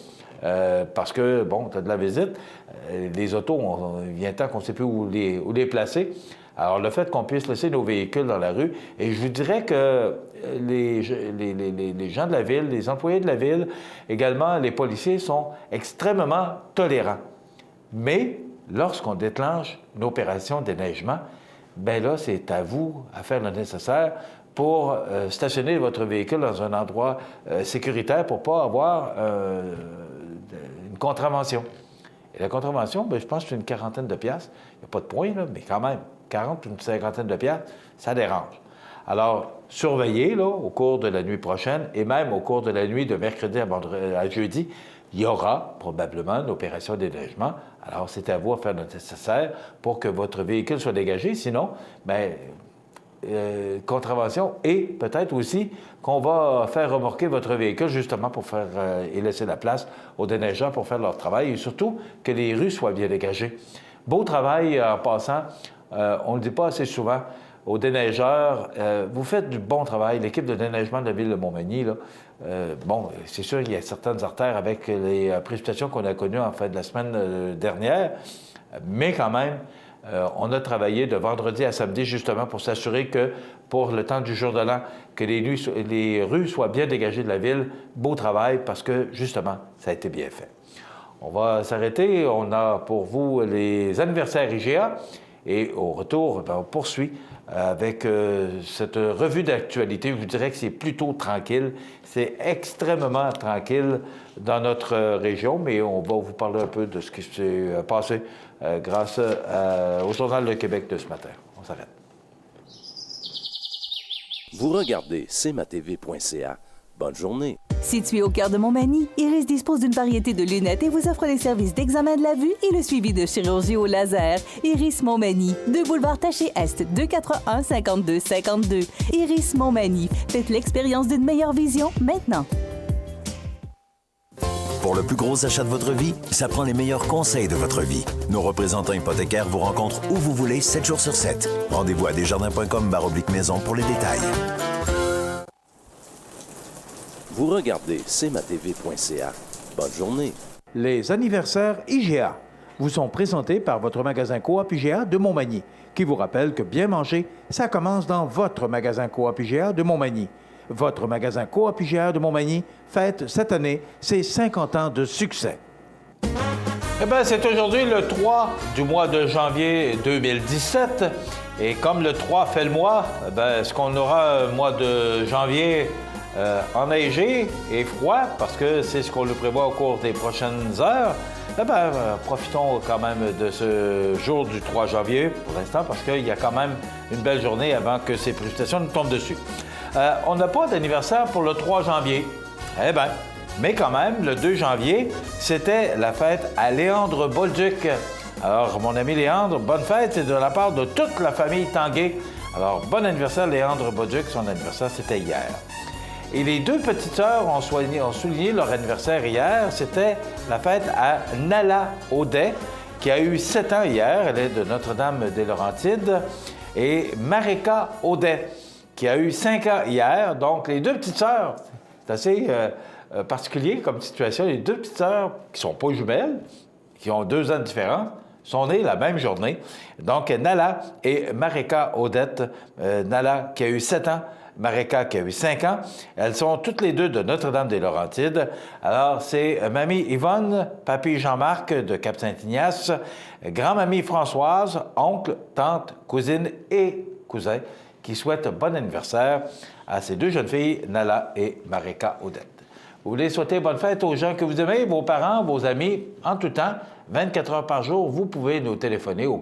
S2: parce que, bon, tu as de la visite, les autos, il vient temps qu'on ne sait plus où les placer. Alors, le fait qu'on puisse laisser nos véhicules dans la rue, et je vous dirais que les gens de la ville, les employés de la ville, également les policiers sont extrêmement tolérants. Mais lorsqu'on déclenche une opération de déneigement, bien là, c'est à vous à faire le nécessaire pour stationner votre véhicule dans un endroit sécuritaire pour ne pas avoir une contravention. Et la contravention, bien, je pense que c'est une quarantaine de piastres. Il n'y a pas de point, là, mais quand même, 40 ou une cinquantaine de piastres, ça dérange. Alors, surveillez, là, au cours de la nuit prochaine, et même au cours de la nuit de mercredi à jeudi, il y aura probablement une opération de déneigement. Alors, c'est à vous de faire le nécessaire pour que votre véhicule soit dégagé. Sinon, bien, contravention et peut-être aussi qu'on va faire remorquer votre véhicule justement pour faire et laisser la place aux déneigeurs pour faire leur travail et surtout que les rues soient bien dégagées. Beau travail en passant, on ne le dit pas assez souvent aux déneigeurs, vous faites du bon travail. L'équipe de déneigement de la ville de Montmagny, là, bon, c'est sûr qu'il y a certaines artères avec les précipitations qu'on a connues en fin de la semaine dernière, mais quand même, on a travaillé de vendredi à samedi justement pour s'assurer que, pour le temps du jour de l'an, que les rues soient bien dégagées de la ville. Beau travail parce que, justement, ça a été bien fait. On va s'arrêter. On a pour vous les anniversaires IGA. Et au retour, bien, on poursuit avec cette revue d'actualité. Je vous dirais que c'est plutôt tranquille. C'est extrêmement tranquille dans notre région, mais on va vous parler un peu de ce qui s'est passé grâce au Journal de Québec de ce matin. On s'arrête.
S12: Vous regardez cmatv.ca. Bonne journée.
S4: Situé au cœur de Montmagny, Iris dispose d'une variété de lunettes et vous offre les services d'examen de la vue et le suivi de chirurgie au laser. Iris Montmagny, 2 boulevard Taché-Est, 241-5252. Iris Montmagny, faites l'expérience d'une meilleure vision maintenant.
S9: Pour le plus gros achat de votre vie, ça prend les meilleurs conseils de votre vie. Nos représentants hypothécaires vous rencontrent où vous voulez, 7 jours sur 7. Rendez-vous à desjardins.com/maison pour les détails.
S12: Vous regardez cmatv.ca. Bonne journée.
S2: Les anniversaires IGA vous sont présentés par votre magasin Coop IGA de Montmagny, qui vous rappelle que bien manger, ça commence dans votre magasin Coop IGA de Montmagny. Votre magasin Coop IGA de Montmagny fête cette année ses 50 ans de succès. Eh bien, c'est aujourd'hui le 3 du mois de janvier 2017. Et comme le 3 fait le mois, bien, est-ce qu'on aura un mois de janvier enneigé et froid, parce que c'est ce qu'on le prévoit au cours des prochaines heures? Eh bien, profitons quand même de ce jour du 3 janvier pour l'instant, parce qu'il y a quand même une belle journée avant que ces précipitations nous tombent dessus. On n'a pas d'anniversaire pour le 3 janvier. Eh bien, mais quand même, le 2 janvier, c'était la fête à Léandre Bolduc. Alors, mon ami Léandre, bonne fête, c'est de la part de toute la famille Tanguay. Alors, bon anniversaire Léandre Bolduc, son anniversaire, c'était hier. Et les 2 petites sœurs ont souligné leur anniversaire hier. C'était la fête à Nala Audet, qui a eu 7 ans hier. Elle est de Notre-Dame-des-Laurentides. Et Marika Audet, qui a eu 5 ans hier. Donc, les 2 petites sœurs, c'est assez particulier comme situation. Les 2 petites sœurs, qui ne sont pas jumelles, qui ont 2 ans de différence, sont nées la même journée. Donc, Nala et Marika Audet. Nala, qui a eu 7 ans, Marika, qui a eu 5 ans. Elles sont toutes les 2 de Notre-Dame-des-Laurentides. Alors, c'est mamie Yvonne, papy Jean-Marc de Cap-Saint-Ignace, grand-mamie Françoise, oncle, tante, cousine et cousin qui souhaitent bon anniversaire à ces 2 jeunes filles, Nala et Marika Audet. Vous voulez souhaiter bonne fête aux gens que vous aimez, vos parents, vos amis, en tout temps, 24 heures par jour, vous pouvez nous téléphoner au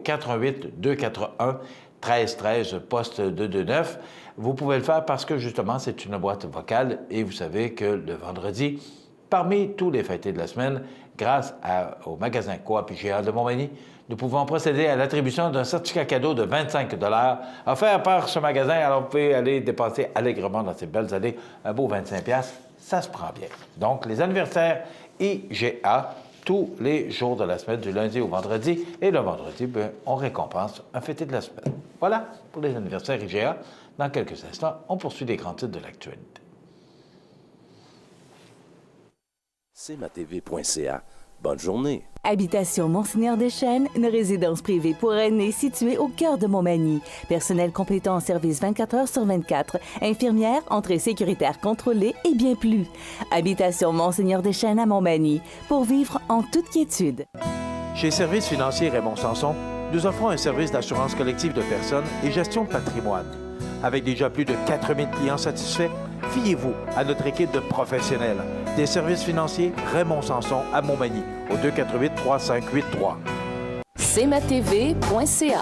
S2: 418-241-1313, poste 229. Vous pouvez le faire parce que, justement, c'est une boîte vocale et vous savez que le vendredi, parmi tous les fêtés de la semaine, grâce au magasin Coop IGA de Montmagny, nous pouvons procéder à l'attribution d'un certificat cadeau de 25 $ offert par ce magasin. Alors, vous pouvez aller dépenser allègrement dans ces belles années un beau 25 $. Ça se prend bien. Donc, les anniversaires IGA, tous les jours de la semaine, du lundi au vendredi. Et le vendredi, bien, on récompense un fêté de la semaine. Voilà pour les anniversaires IGA. Dans quelques instants, on poursuit les grands titres de l'actualité.
S12: cmatv.ca. Bonne journée.
S4: Habitation Monseigneur-des-Chênes, une résidence privée pour aînés située au cœur de Montmagny. Personnel complétant en service 24 heures sur 24. Infirmière, entrée sécuritaire contrôlée et bien plus. Habitation Monseigneur-des-Chênes à Montmagny, pour vivre en toute quiétude.
S2: Chez Services financiers Raymond Sanson, nous offrons un service d'assurance collective de personnes et gestion de patrimoine. Avec déjà plus de 4000 clients satisfaits, fiez-vous à notre équipe de professionnels. Des services financiers Raymond Sanson à Montmagny, au 248-3583.
S13: cmatv.ca.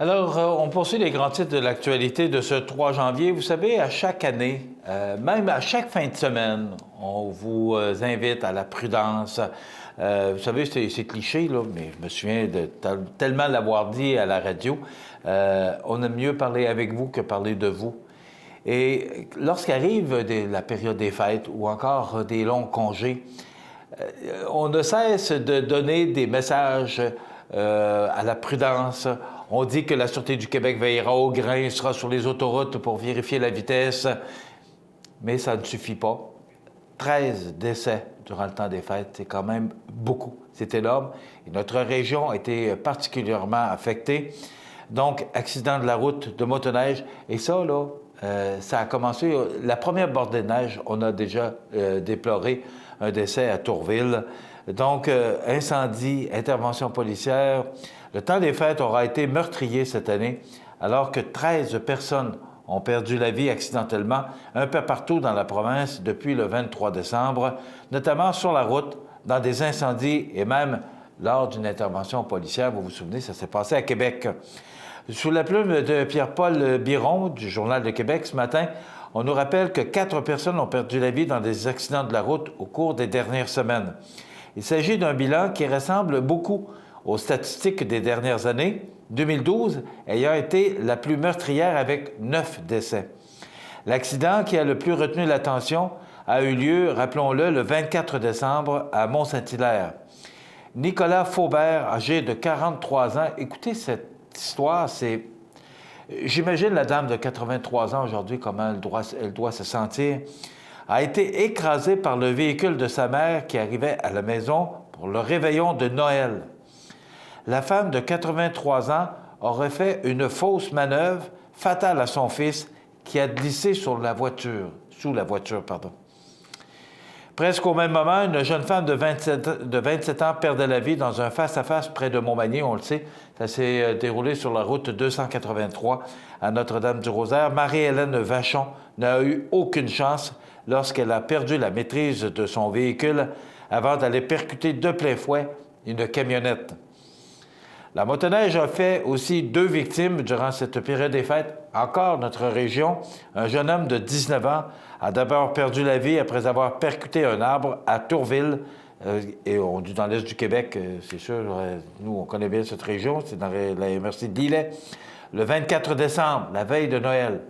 S2: Alors, on poursuit les grands titres de l'actualité de ce 3 janvier. Vous savez, à chaque année, même à chaque fin de semaine, on vous invite à la prudence. Vous savez, c'est cliché, là, mais je me souviens de tellement l'avoir dit à la radio. On aime mieux parler avec vous que parler de vous. Et lorsqu'arrive la période des fêtes ou encore des longs congés, on ne cesse de donner des messages à la prudence. On dit que la Sûreté du Québec veillera au grain, sera sur les autoroutes pour vérifier la vitesse. Mais ça ne suffit pas. 13 décès durant le temps des fêtes, c'est quand même beaucoup. C'est énorme. Et notre région a été particulièrement affectée. Donc, accident de la route de motoneige. Et ça, là, ça a commencé... La première bordée de neige, on a déjà déploré un décès à Tourville. Donc, incendie, intervention policière. Le temps des fêtes aura été meurtrier cette année, alors que 13 personnes ont perdu la vie accidentellement un peu partout dans la province depuis le 23 décembre, notamment sur la route, dans des incendies et même lors d'une intervention policière. Vous vous souvenez, ça s'est passé à Québec. Sous la plume de Pierre-Paul Biron du Journal de Québec ce matin, on nous rappelle que 4 personnes ont perdu la vie dans des accidents de la route au cours des dernières semaines. Il s'agit d'un bilan qui ressemble beaucoup aux statistiques des dernières années, 2012 ayant été la plus meurtrière avec 9 décès. L'accident qui a le plus retenu l'attention a eu lieu, rappelons-le, le 24 décembre à Mont-Saint-Hilaire. Nicolas Faubert, âgé de 43 ans, écoutez cette histoire, c'est... J'imagine la dame de 83 ans aujourd'hui, comment elle doit se sentir, a été écrasée par le véhicule de sa mère qui arrivait à la maison pour le réveillon de Noël. La femme de 83 ans aurait fait une fausse manœuvre fatale à son fils qui a glissé sous la voiture. Presque au même moment, une jeune femme de 27 ans perdait la vie dans un face-à-face près de Montmagny, on le sait. Ça s'est déroulé sur la route 283 à Notre-Dame-du-Rosaire. Marie-Hélène Vachon n'a eu aucune chance lorsqu'elle a perdu la maîtrise de son véhicule avant d'aller percuter de plein fouet une camionnette. La motoneige a fait aussi 2 victimes durant cette période des fêtes. Encore notre région, un jeune homme de 19 ans a d'abord perdu la vie après avoir percuté un arbre à Tourville. Et on dit dans l'est du Québec, c'est sûr, nous on connaît bien cette région, c'est dans la MRC de Lillet. Le 24 décembre, la veille de Noël.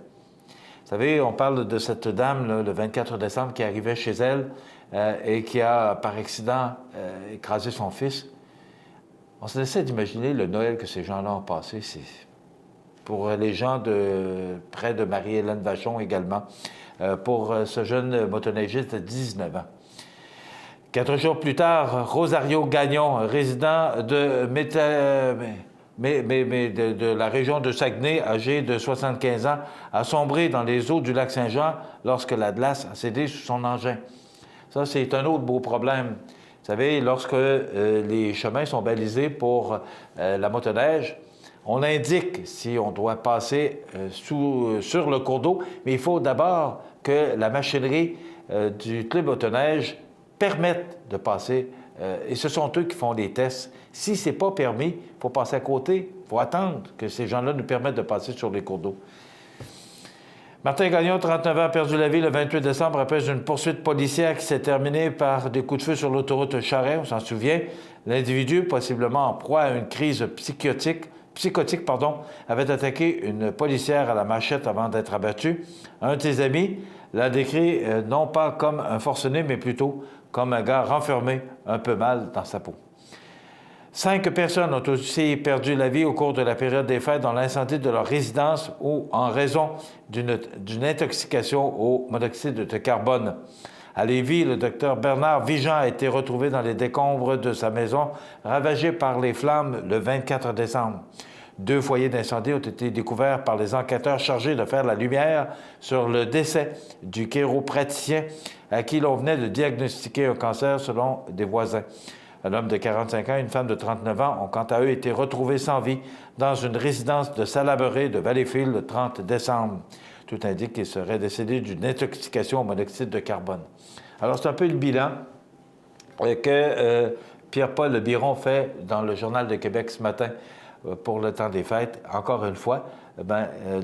S2: Vous savez, on parle de cette dame, là, le 24 décembre, qui arrivait chez elle et qui a, par accident, écrasé son fils. On se laissait d'imaginer le Noël que ces gens-là ont passé. C'est pour les gens près de Marie-Hélène Vachon également, pour ce jeune motoneigiste de 19 ans. 4 jours plus tard, Rosario Gagnon, résident de la région de Saguenay, âgé de 75 ans, a sombré dans les eaux du lac Saint-Jean lorsque la glace a cédé sous son engin. Ça, c'est un autre beau problème. Vous savez, lorsque les chemins sont balisés pour la motoneige, on indique si on doit passer sur le cours d'eau, mais il faut d'abord que la machinerie du club motoneige permette de passer, et ce sont eux qui font les tests. Si ce n'est pas permis, il faut passer à côté, il faut attendre que ces gens-là nous permettent de passer sur les cours d'eau. Martin Gagnon, 39 ans, a perdu la vie le 28 décembre après une poursuite policière qui s'est terminée par des coups de feu sur l'autoroute Charest, on s'en souvient. L'individu, possiblement en proie à une crise psychotique, avait attaqué une policière à la machette avant d'être abattu. Un de ses amis l'a décrit non pas comme un forcené, mais plutôt comme un gars renfermé, un peu mal dans sa peau. 5 personnes ont aussi perdu la vie au cours de la période des fêtes dans l'incendie de leur résidence ou en raison d'une intoxication au monoxyde de carbone. À Lévis, le docteur Bernard Vigent a été retrouvé dans les décombres de sa maison, ravagée par les flammes le 24 décembre. 2 foyers d'incendie ont été découverts par les enquêteurs chargés de faire la lumière sur le décès du chiropraticien à qui l'on venait de diagnostiquer un cancer selon des voisins. Un homme de 45 ans et une femme de 39 ans ont quant à eux été retrouvés sans vie dans une résidence de Salaberry de Valleyfield le 30 décembre. Tout indique qu'ils seraient décédés d'une intoxication au monoxyde de carbone. Alors, c'est un peu le bilan que Pierre-Paul Biron fait dans le Journal de Québec ce matin. pour le temps des fêtes. Encore une fois,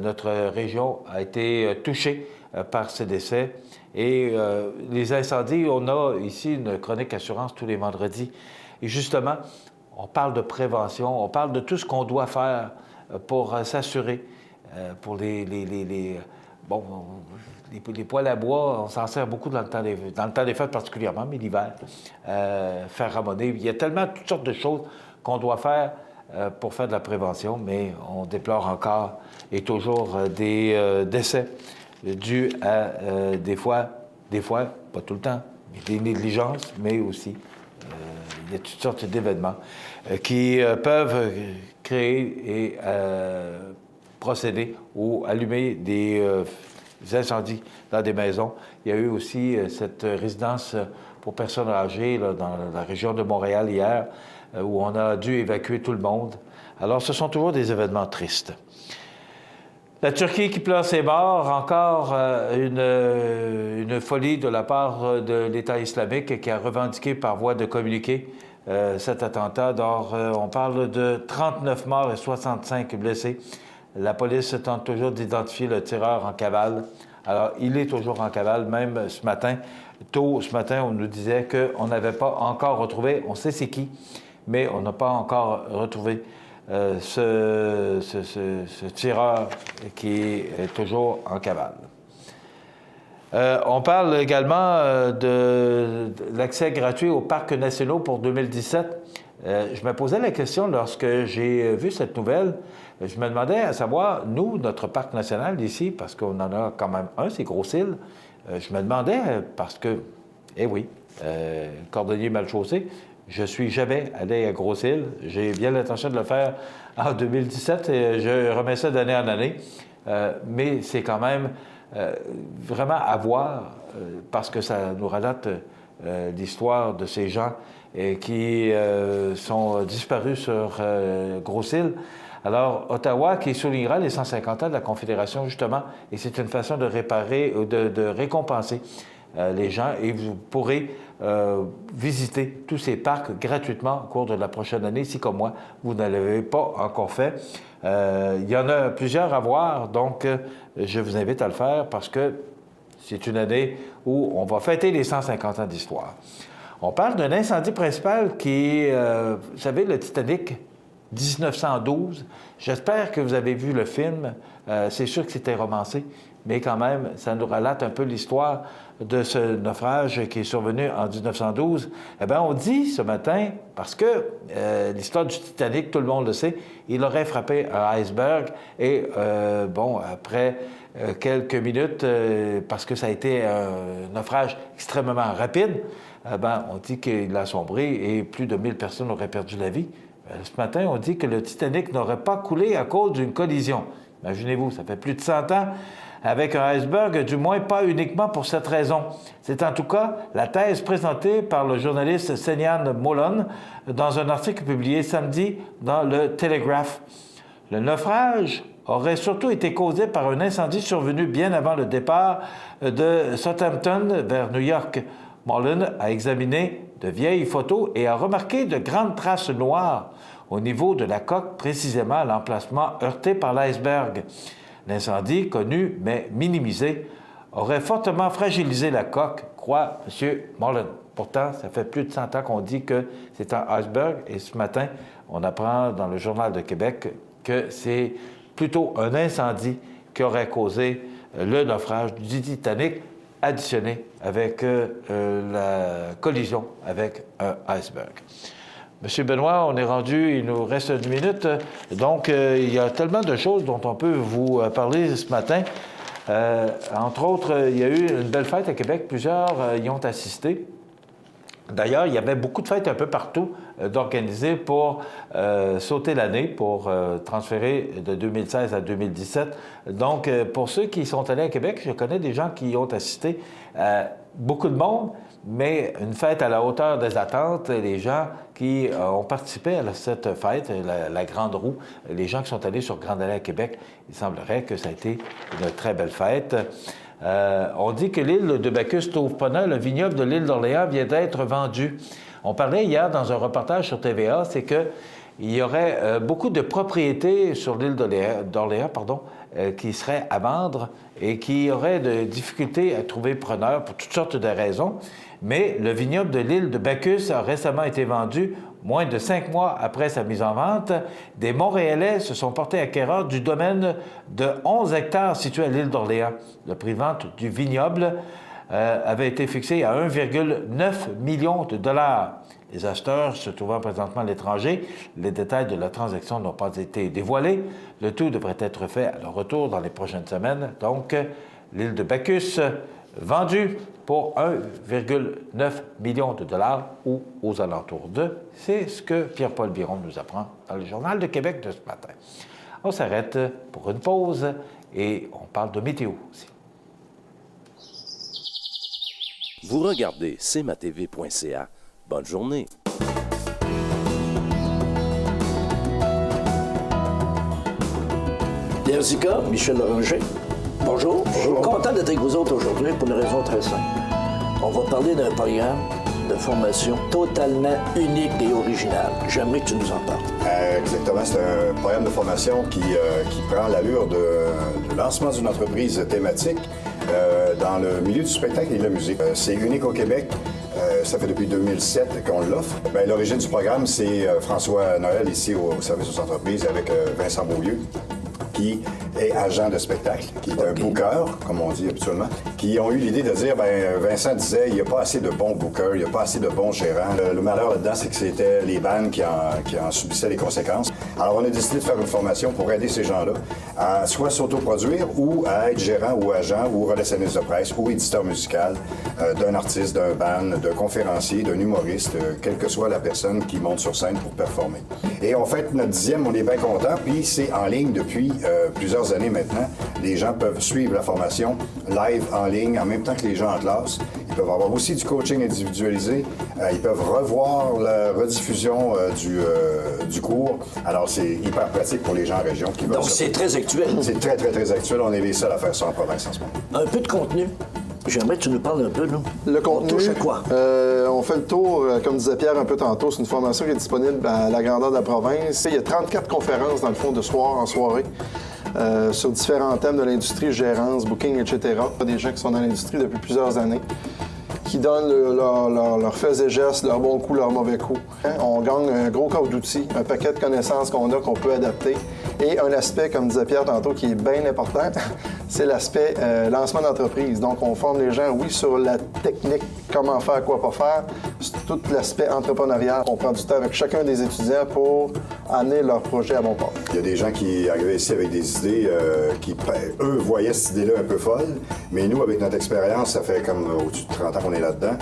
S2: notre région a été touchée par ces décès. Et les incendies, on a ici une chronique assurance tous les vendredis. Et justement, on parle de prévention, on parle de tout ce qu'on doit faire pour s'assurer, pour les poêles à bois, on s'en sert beaucoup dans le temps des fêtes particulièrement, mais l'hiver, faire ramoner. Il y a tellement toutes sortes de choses qu'on doit faire pour faire de la prévention, mais on déplore encore et toujours des décès dus à des fois, pas tout le temps, des négligences, mais aussi il y a toutes sortes d'événements qui peuvent créer et procéder ou allumer des incendies dans des maisons. Il y a eu aussi cette résidence pour personnes âgées là, dans la région de Montréal hier, où on a dû évacuer tout le monde. Alors, ce sont toujours des événements tristes. La Turquie qui pleure ses morts, encore une folie de la part de l'État islamique qui a revendiqué par voie de communiqué cet attentat. Donc, on parle de 39 morts et 65 blessés. La police tente toujours d'identifier le tireur en cavale. Alors, il est toujours en cavale, même ce matin. Tôt ce matin, on nous disait qu'on n'avait pas encore retrouvé, on sait c'est qui, mais on n'a pas encore retrouvé ce tireur qui est toujours en cavale. On parle également de l'accès gratuit aux parcs nationaux pour 2017. Je me posais la question lorsque j'ai vu cette nouvelle. Je me demandais à savoir, nous, notre parc national ici, parce qu'on en a quand même un, c'est Grosse-Île, je me demandais, parce que, cordonnier mal chaussé, je suis jamais allé à Grosse-Île. J'ai bien l'intention de le faire en 2017 et je remets ça d'année en année. Mais c'est quand même vraiment à voir parce que ça nous relate l'histoire de ces gens qui sont disparus sur Grosse-Île. Alors, Ottawa qui soulignera les 150 ans de la Confédération, justement, et c'est une façon de réparer ou de récompenser les gens et vous pourrez visiter tous ces parcs gratuitement au cours de la prochaine année, si comme moi, vous ne l'avez pas encore fait. Il y en a plusieurs à voir, donc je vous invite à le faire parce que c'est une année où on va fêter les 150 ans d'histoire. On parle d'un incendie principal qui est, vous savez, le Titanic, 1912. J'espère que vous avez vu le film. C'est sûr que c'était romancé, mais quand même, ça nous relate un peu l'histoire de ce naufrage qui est survenu en 1912. Eh bien, on dit ce matin, parce que l'histoire du Titanic, tout le monde le sait, il aurait frappé un iceberg et, après quelques minutes, parce que ça a été un naufrage extrêmement rapide, on dit qu'il a sombré et plus de 1000 personnes auraient perdu la vie. Ce matin, on dit que le Titanic n'aurait pas coulé à cause d'une collision. Imaginez-vous, ça fait plus de 100 ans avec un iceberg, du moins pas uniquement pour cette raison. C'est en tout cas la thèse présentée par le journaliste Senian Molon dans un article publié samedi dans le Telegraph. Le naufrage aurait surtout été causé par un incendie survenu bien avant le départ de Southampton vers New York. Molon a examiné de vieilles photos et a remarqué de grandes traces noires au niveau de la coque, précisément à l'emplacement heurté par l'iceberg. L'incendie, connu mais minimisé, aurait fortement fragilisé la coque, croit M. Molon. Pourtant, ça fait plus de 100 ans qu'on dit que c'est un iceberg et ce matin, on apprend dans le Journal de Québec que c'est plutôt un incendie qui aurait causé le naufrage du Titanic, additionné avec la collision avec un iceberg. Monsieur Benoît, on est rendu, il nous reste 1 minute, donc il y a tellement de choses dont on peut vous parler ce matin. Entre autres, il y a eu une belle fête à Québec, plusieurs y ont assisté. D'ailleurs, il y avait beaucoup de fêtes un peu partout d'organiser pour sauter l'année, pour transférer de 2016 à 2017. Donc, pour ceux qui sont allés à Québec, je connais des gens qui y ont assisté. Beaucoup de monde, mais une fête à la hauteur des attentes. Les gens qui ont participé à cette fête, la Grande Roue, les gens qui sont allés sur Grande Allée à Québec, il semblerait que ça a été une très belle fête. On dit que l'île de Bacchus-Touvre-Ponant, le vignoble de l'île d'Orléans, vient d'être vendu. On parlait hier dans un reportage sur TVA, c'est que il y aurait beaucoup de propriétés sur l'île d'Orléans, qui seraient à vendre et qui auraient de difficultés à trouver preneur pour toutes sortes de raisons. Mais le vignoble de l'île de Bacchus a récemment été vendu moins de 5 mois après sa mise en vente. Des Montréalais se sont portés acquéreurs du domaine de 11 hectares situé à l'île d'Orléans. Le prix de vente du vignoble avait été fixé à 1,9 million de dollars. Les acheteurs se trouvant présentement à l'étranger, les détails de la transaction n'ont pas été dévoilés. Le tout devrait être fait à leur retour dans les prochaines semaines. Donc, l'île de Bacchus vendue pour 1,9 million de dollars ou aux alentours de. C'est ce que Pierre-Paul Biron nous apprend dans le Journal de Québec de ce matin. On s'arrête pour une pause et on parle de météo aussi.
S12: Vous regardez cmatv.ca. Bonne journée.
S13: DRZK, Michel Loranger. Bonjour. Je suis content d'être avec vous autres aujourd'hui pour une raison très simple. On va parler d'un programme de formation totalement unique et original. J'aimerais que tu nous en parles.
S14: Exactement. C'est un programme de formation qui prend l'allure de lancement d'une entreprise thématique dans le milieu du spectacle et de la musique. C'est unique au Québec. Ça fait depuis 2007 qu'on l'offre. L'origine du programme, c'est François Noël, ici au service aux entreprises, avec Vincent Beaulieu, qui est agent de spectacle, qui est un booker, comme on dit habituellement, qui ont eu l'idée de dire, Vincent disait, il n'y a pas assez de bons bookers, il n'y a pas assez de bons gérants. Le malheur là-dedans, c'est que c'était les bandes qui en subissaient les conséquences. Alors, on a décidé de faire une formation pour aider ces gens-là à soit s'autoproduire ou à être gérant ou agent ou relationniste de presse ou éditeur musical d'un artiste, d'un band, d'un conférencier, d'un humoriste, quelle que soit la personne qui monte sur scène pour performer. Et on fête notre 10e, on est bien contents, puis c'est en ligne depuis plusieurs années maintenant. Les gens peuvent suivre la formation live en ligne en même temps que les gens en classe. Ils peuvent avoir aussi du coaching individualisé. Ils peuvent revoir la rediffusion du cours. Alors, c'est hyper pratique pour les gens en région qui veulent.
S13: Donc, c'est très actuel.
S14: C'est très, très, très actuel. On est les seuls à faire ça en province en ce moment.
S13: Un peu de contenu. J'aimerais que tu nous parles un peu, là.
S15: Le contenu.
S13: On touche à quoi?
S15: On fait le tour, comme disait Pierre un peu tantôt, c'est une formation qui est disponible à la grandeur de la province. Il y a 34 conférences, dans le fond, de soir en soirée. Sur différents thèmes de l'industrie, gérance, booking, etc. Des gens qui sont dans l'industrie depuis plusieurs années, qui donnent leurs faits et gestes, leurs bons coups, leurs mauvais coups. On gagne un gros coffre d'outils, un paquet de connaissances qu'on a, qu'on peut adapter. Et un aspect, comme disait Pierre tantôt, qui est bien important, c'est l'aspect lancement d'entreprise. Donc, on forme les gens, oui, sur la technique, comment faire, quoi pas faire, tout l'aspect entrepreneurial. On prend du temps avec chacun des étudiants pour amener leur projet à bon port.
S14: Il y a des gens qui arrivaient ici avec des idées qui, eux, voyaient cette idée-là un peu folle, mais nous, avec notre expérience, ça fait comme au-dessus de 30 ans qu'on est là-dedans,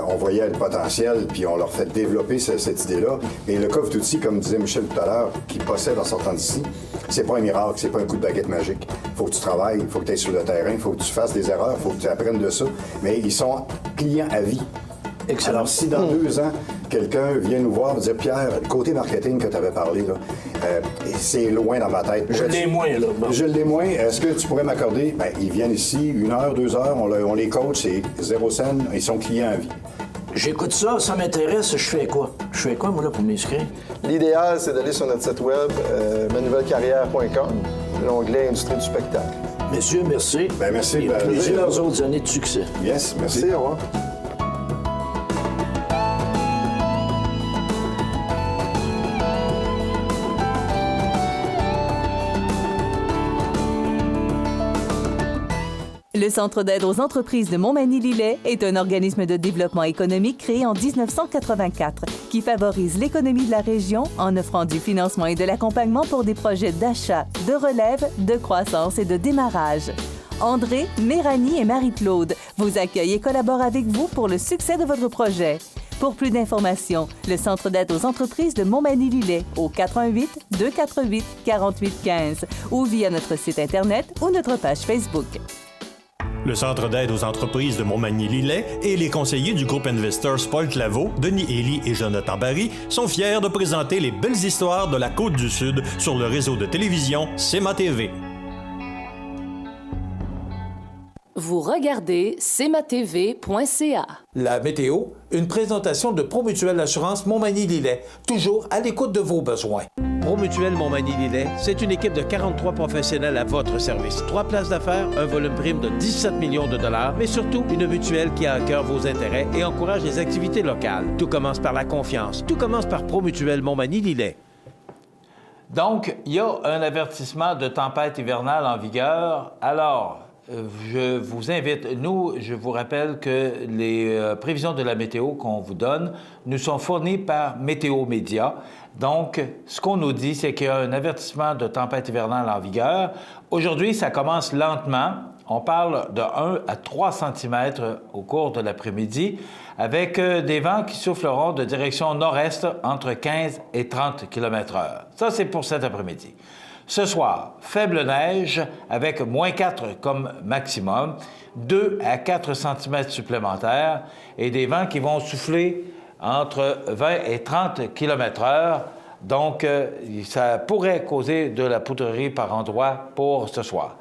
S14: on voyait le potentiel, puis on leur fait développer cette idée-là. Et le coffre d'outils, comme disait Michel tout à l'heure, qu'ils possèdent en sortant d'ici, c'est pas un miracle, c'est pas un coup de baguette magique. Il faut que tu travailles, il faut que tu ailles sur le terrain, il faut que tu fasses des erreurs, il faut que tu apprennes de ça. Mais ils sont clients à vie. Excellent. Alors, si dans 2 ans, quelqu'un vient nous voir et dire, Pierre, le côté marketing que tu avais parlé, là, c'est loin dans ma tête.
S13: Je l'ai moins, là. Bon.
S14: Je l'ai moins. Est-ce que tu pourrais m'accorder? Bien, ils viennent ici 1 heure, 2 heures, on les coach, c'est 0 cents, ils sont clients à vie.
S13: J'écoute ça, ça m'intéresse, je fais quoi? Je fais quoi, moi, là, pour m'inscrire?
S15: L'idéal, c'est d'aller sur notre site web, manouvellecarrière.com, l'onglet Industrie du spectacle.
S13: Messieurs, merci.
S14: Bien, merci.
S13: Et plusieurs autres années de succès.
S14: Yes, merci.
S15: Merci, au revoir.
S4: Le Centre d'aide aux entreprises de Montmagny-Lillet est un organisme de développement économique créé en 1984 qui favorise l'économie de la région en offrant du financement et de l'accompagnement pour des projets d'achat, de relève, de croissance et de démarrage. André, Méranie et Marie-Claude vous accueillent et collaborent avec vous pour le succès de votre projet. Pour plus d'informations, le Centre d'aide aux entreprises de Montmagny-Lillet au 88 248 4815 ou via notre site Internet ou notre page Facebook.
S1: Le Centre d'aide aux entreprises de Montmagny-Lillet et les conseillers du groupe Investors Paul Claveau, Denis Élie et Jonathan Barry sont fiers de présenter les belles histoires de la Côte-du-Sud sur le réseau de télévision CMA TV.
S16: Vous regardez cmatv.ca.
S2: La météo, une présentation de Promutuelle Assurance Montmagny-Lillet, toujours à l'écoute de vos besoins. Promutuelle Montmagny-Lillet, c'est une équipe de 43 professionnels à votre service. 3 places d'affaires, un volume prime de 17 millions de dollars, mais surtout une mutuelle qui a à cœur vos intérêts et encourage les activités locales. Tout commence par la confiance. Tout commence par Promutuelle Montmagny-Lillet. Donc, il y a un avertissement de tempête hivernale en vigueur. Alors, je vous invite, je vous rappelle que les prévisions de la météo qu'on vous donne nous sont fournies par Météo Média. Donc, ce qu'on nous dit, c'est qu'il y a un avertissement de tempête hivernale en vigueur. Aujourd'hui, ça commence lentement. On parle de 1 à 3 cm au cours de l'après-midi, avec des vents qui souffleront de direction nord-est entre 15 et 30 km/h. Ça, c'est pour cet après-midi. Ce soir, faible neige avec -4 comme maximum, 2 à 4 cm supplémentaires et des vents qui vont souffler entre 20 et 30 km/h. Donc, ça pourrait causer de la poudrerie par endroits pour ce soir.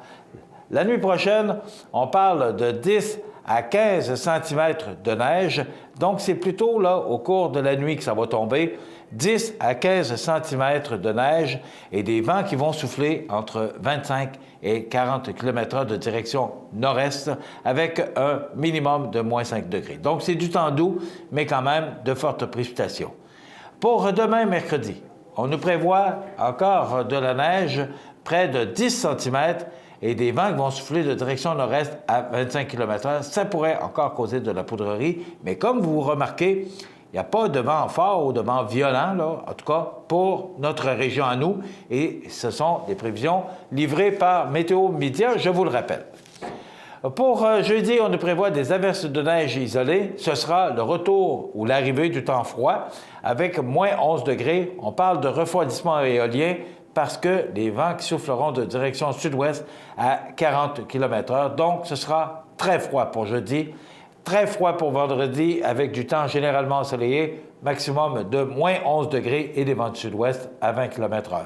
S2: La nuit prochaine, on parle de 10 à 15 cm de neige. Donc, c'est plutôt là, au cours de la nuit que ça va tomber. 10 à 15 cm de neige et des vents qui vont souffler entre 25 et 40 km/h de direction nord-est avec un minimum de -5 degrés. Donc, c'est du temps doux, mais quand même de fortes précipitations. Pour demain, mercredi, on nous prévoit encore de la neige, près de 10 cm et des vents qui vont souffler de direction nord-est à 25 km/h. Ça pourrait encore causer de la poudrerie, mais comme vous remarquez, il n'y a pas de vent fort ou de vent violent, là, en tout cas pour notre région à nous, et ce sont des prévisions livrées par Météo Média, je vous le rappelle. Pour jeudi, on nous prévoit des averses de neige isolées. Ce sera le retour ou l'arrivée du temps froid avec -11 degrés. On parle de refroidissement éolien parce que les vents qui souffleront de direction sud-ouest à 40 km/h. Donc, ce sera très froid pour jeudi. Très froid pour vendredi avec du temps généralement ensoleillé, maximum de -11 degrés et des vents du sud-ouest à 20 km/h.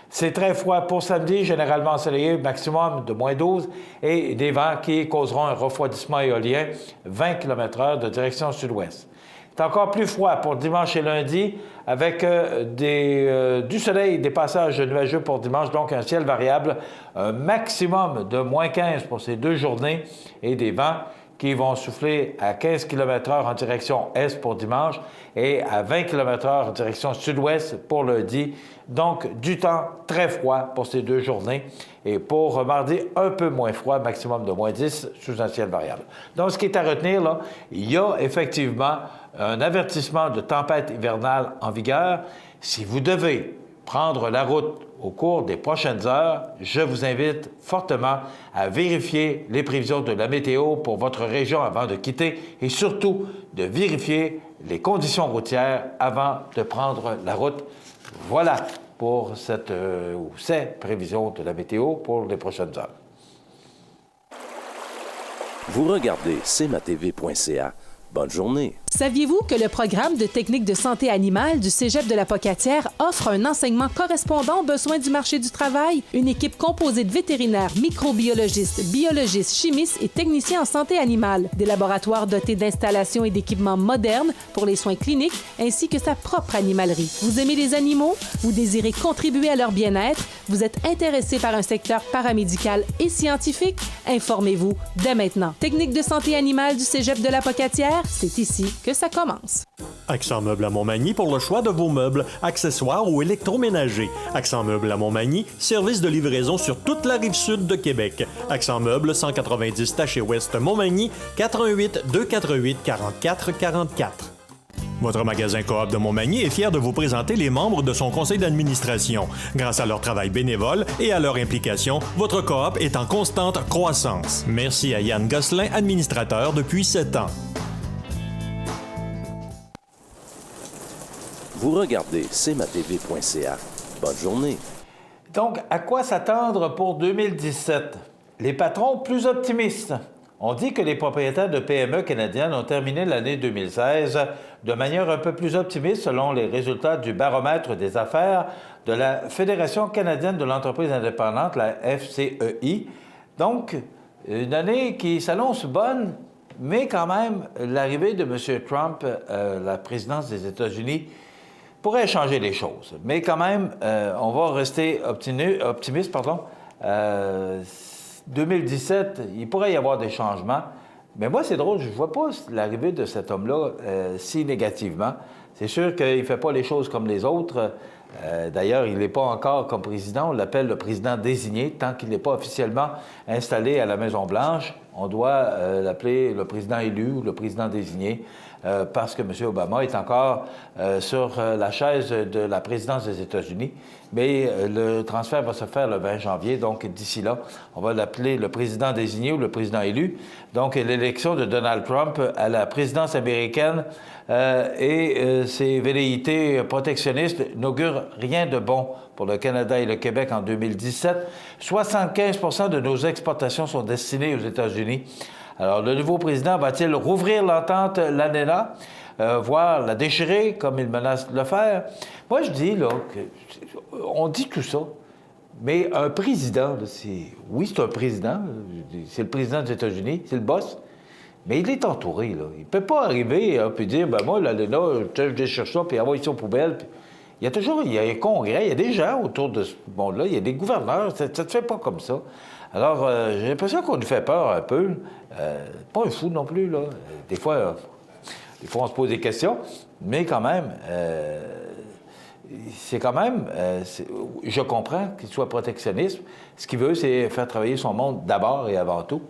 S2: C'est très froid pour samedi, généralement ensoleillé, maximum de -12 et des vents qui causeront un refroidissement éolien, 20 km/h de direction sud-ouest. C'est encore plus froid pour dimanche et lundi avec du soleil, des passages nuageux pour dimanche, donc un ciel variable, un maximum de -15 pour ces 2 journées et des vents qui vont souffler à 15 km/h en direction est pour dimanche et à 20 km/h en direction sud-ouest pour lundi. Donc, du temps très froid pour ces 2 journées. Et pour mardi, un peu moins froid, maximum de -10 sous un ciel variable. Donc, ce qui est à retenir, là, il y a effectivement un avertissement de tempête hivernale en vigueur. Si vous devez prendre la route au cours des prochaines heures, je vous invite fortement à vérifier les prévisions de la météo pour votre région avant de quitter et surtout de vérifier les conditions routières avant de prendre la route. Voilà pour ces prévisions de la météo pour les prochaines heures.
S12: Vous regardez cmatv.ca. Bonne journée.
S5: Saviez-vous que le programme de technique de santé animale du Cégep de la Pocatière offre un enseignement correspondant aux besoins du marché du travail? Une équipe composée de vétérinaires, microbiologistes, biologistes, chimistes et techniciens en santé animale. Des laboratoires dotés d'installations et d'équipements modernes pour les soins cliniques ainsi que sa propre animalerie. Vous aimez les animaux? Vous désirez contribuer à leur bien-être? Vous êtes intéressé par un secteur paramédical et scientifique? Informez-vous dès maintenant. Technique de santé animale du Cégep de la Pocatière, c'est ici que ça commence.
S1: Accent Meubles à Montmagny pour le choix de vos meubles, accessoires ou électroménagers. Accent Meubles à Montmagny, service de livraison sur toute la rive sud de Québec. Accent Meubles, 190 Taché Ouest Montmagny, 88 248 44 44. Votre magasin Coop de Montmagny est fier de vous présenter les membres de son conseil d'administration. Grâce à leur travail bénévole et à leur implication, votre coop est en constante croissance. Merci à Yann Gosselin, administrateur depuis 7 ans.
S12: Vous regardez cmatv.ca. Bonne journée.
S2: Donc, à quoi s'attendre pour 2017? Les patrons plus optimistes. On dit que les propriétaires de PME canadiennes ont terminé l'année 2016 de manière un peu plus optimiste selon les résultats du baromètre des affaires de la Fédération canadienne de l'entreprise indépendante, la FCEI. Donc, Une année qui s'annonce bonne, mais quand même, l'arrivée de M. Trump à la présidence des États-Unis pourrait changer les choses. Mais quand même, on va rester optimiste. 2017, il pourrait y avoir des changements. Mais moi, c'est drôle, je ne vois pas l'arrivée de cet homme-là si négativement. C'est sûr qu'il ne fait pas les choses comme les autres. D'ailleurs, il n'est pas encore comme président. On l'appelle le président désigné. Tant qu'il n'est pas officiellement installé à la Maison-Blanche, on doit l'appeler le président élu ou le président désigné parce que M. Obama est encore sur la chaise de la présidence des États-Unis. Mais le transfert va se faire le 20 janvier. Donc, d'ici là, on va l'appeler le président désigné ou le président élu. Donc, l'élection de Donald Trump à la présidence américaine et ses velléités protectionnistes n'augurent rien de bon pour le Canada et le Québec en 2017. 75 de nos exportations sont destinées aux États-Unis. Alors, le nouveau président va-t-il rouvrir l'entente l'ANELA, voire la déchirer, comme il menace de le faire? Moi, je dis, là, on dit tout ça, mais un président, là, oui, c'est un président, c'est le président des États-Unis, c'est le boss, mais il est entouré, là. Il ne peut pas arriver et dire, ben moi, l'ANELA, je déchire ça, puis envoie ici aux poubelles. Puis... Il y a un congrès, il y a des gens autour de ce monde-là, il y a des gouverneurs, ça ne se fait pas comme ça. Alors, j'ai l'impression qu'on nous fait peur un peu. Pas un fou non plus, là. Des fois, on se pose des questions, mais quand même, c'est quand même... je comprends qu'il soit protectionniste. Ce qu'il veut, c'est faire travailler son monde d'abord et avant tout.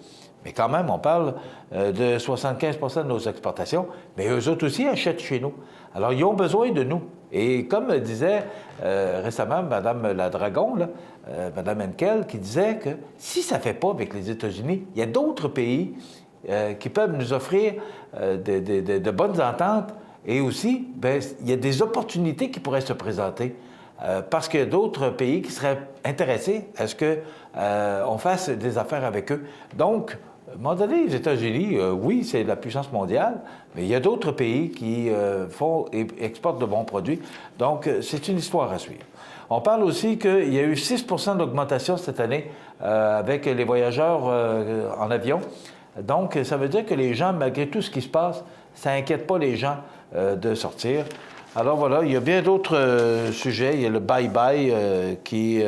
S2: Mais quand même, on parle de 75 de nos exportations, mais eux autres aussi achètent chez nous. Alors, ils ont besoin de nous. Et comme disait récemment Mme Ladragon, Mme Henkel, qui disait que si ça ne fait pas avec les États-Unis, il y a d'autres pays qui peuvent nous offrir de bonnes ententes. Et aussi, bien, il y a des opportunités qui pourraient se présenter. Parce qu'il y a d'autres pays qui seraient intéressés à ce qu'on fasse des affaires avec eux. Donc, à un moment donné, les États-Unis, oui, c'est la puissance mondiale, mais il y a d'autres pays qui font et exportent de bons produits. Donc, c'est une histoire à suivre. On parle aussi qu'il y a eu 6 d'augmentation cette année avec les voyageurs en avion. Donc, ça veut dire que les gens, malgré tout ce qui se passe, ça n'inquiète pas les gens de sortir. Alors voilà, il y a bien d'autres sujets. Il y a le bye-bye qui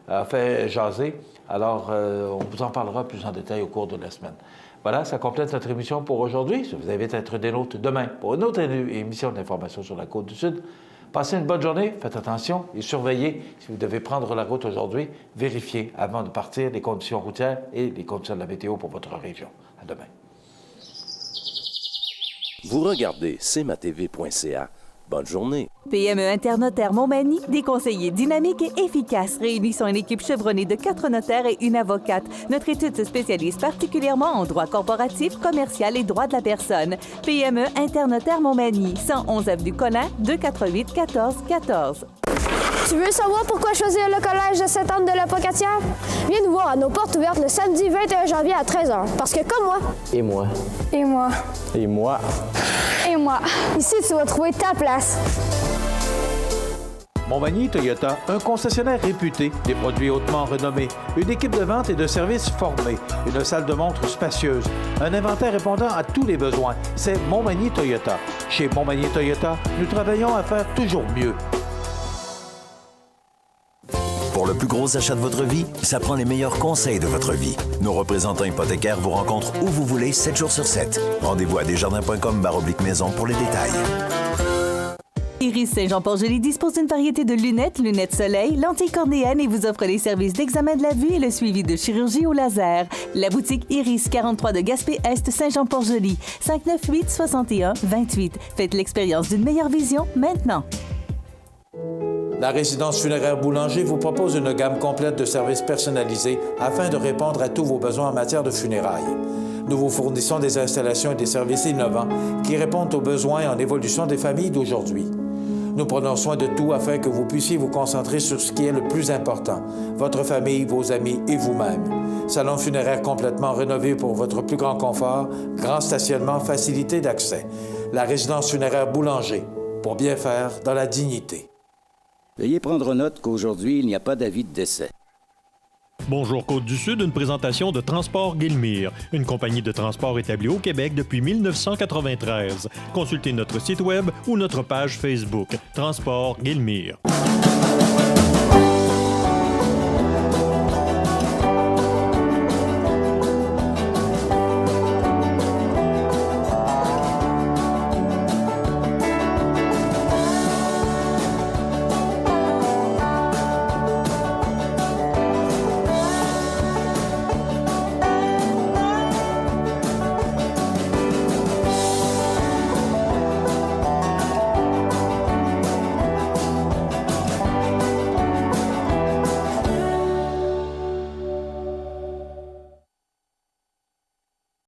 S2: a fait jaser. Alors, on vous en parlera plus en détail au cours de la semaine. Voilà, ça complète notre émission pour aujourd'hui. Je vous invite à être des nôtres demain pour une autre émission d'information sur la Côte-du-Sud. Passez une bonne journée, faites attention et surveillez. Si vous devez prendre la route aujourd'hui, vérifiez avant de partir les conditions routières et les conditions de la météo pour votre région. À demain.
S12: Vous regardez cmatv.ca. Bonne journée.
S4: PME Internotaire Montmagny, des conseillers dynamiques et efficaces réunissant une équipe chevronnée de 4 notaires et une avocate. Notre étude se spécialise particulièrement en droit corporatif, commercial et droit de la personne. PME Internotaire Montmagny, 111 avenue Collin, 248 14 14.
S10: Tu veux savoir pourquoi choisir le collège de Sainte-Anne de la Pocatière? Viens nous voir à nos portes ouvertes le samedi 21 janvier à 13h. Parce que comme moi...
S8: Et moi.
S10: Et moi.
S8: Et moi.
S10: Et moi. Ici, tu vas trouver ta place.
S2: Montmagny Toyota, un concessionnaire réputé, des produits hautement renommés, une équipe de vente et de services formée, une salle de montre spacieuse, un inventaire répondant à tous les besoins. C'est Montmagny Toyota. Chez Montmagny Toyota, nous travaillons à faire toujours mieux.
S9: Pour le plus gros achat de votre vie, ça prend les meilleurs conseils de votre vie. Nos représentants hypothécaires vous rencontrent où vous voulez, 7 jours sur 7. Rendez-vous à desjardins.com/maison pour les détails.
S4: Iris Saint-Jean-Port-Joli dispose d'une variété de lunettes soleil, lentilles cornéennes et vous offre les services d'examen de la vue et le suivi de chirurgie au laser. La boutique Iris 43 de Gaspé-Est Saint-Jean-Port-Joli, 598 61 28. Faites l'expérience d'une meilleure vision maintenant.
S2: La résidence funéraire Boulanger vous propose une gamme complète de services personnalisés afin de répondre à tous vos besoins en matière de funérailles. Nous vous fournissons des installations et des services innovants qui répondent aux besoins en évolution des familles d'aujourd'hui. Nous prenons soin de tout afin que vous puissiez vous concentrer sur ce qui est le plus important, votre famille, vos amis et vous-même. Salon funéraire complètement rénové pour votre plus grand confort, grand stationnement, facilité d'accès. La résidence funéraire Boulanger, pour bien faire dans la dignité.
S17: Veuillez prendre note qu'aujourd'hui, il n'y a pas d'avis de décès.
S1: Bonjour Côte-du-Sud, une présentation de Transport Guillemire, une compagnie de transport établie au Québec depuis 1993. Consultez notre site web ou notre page Facebook. Transport Guillemire.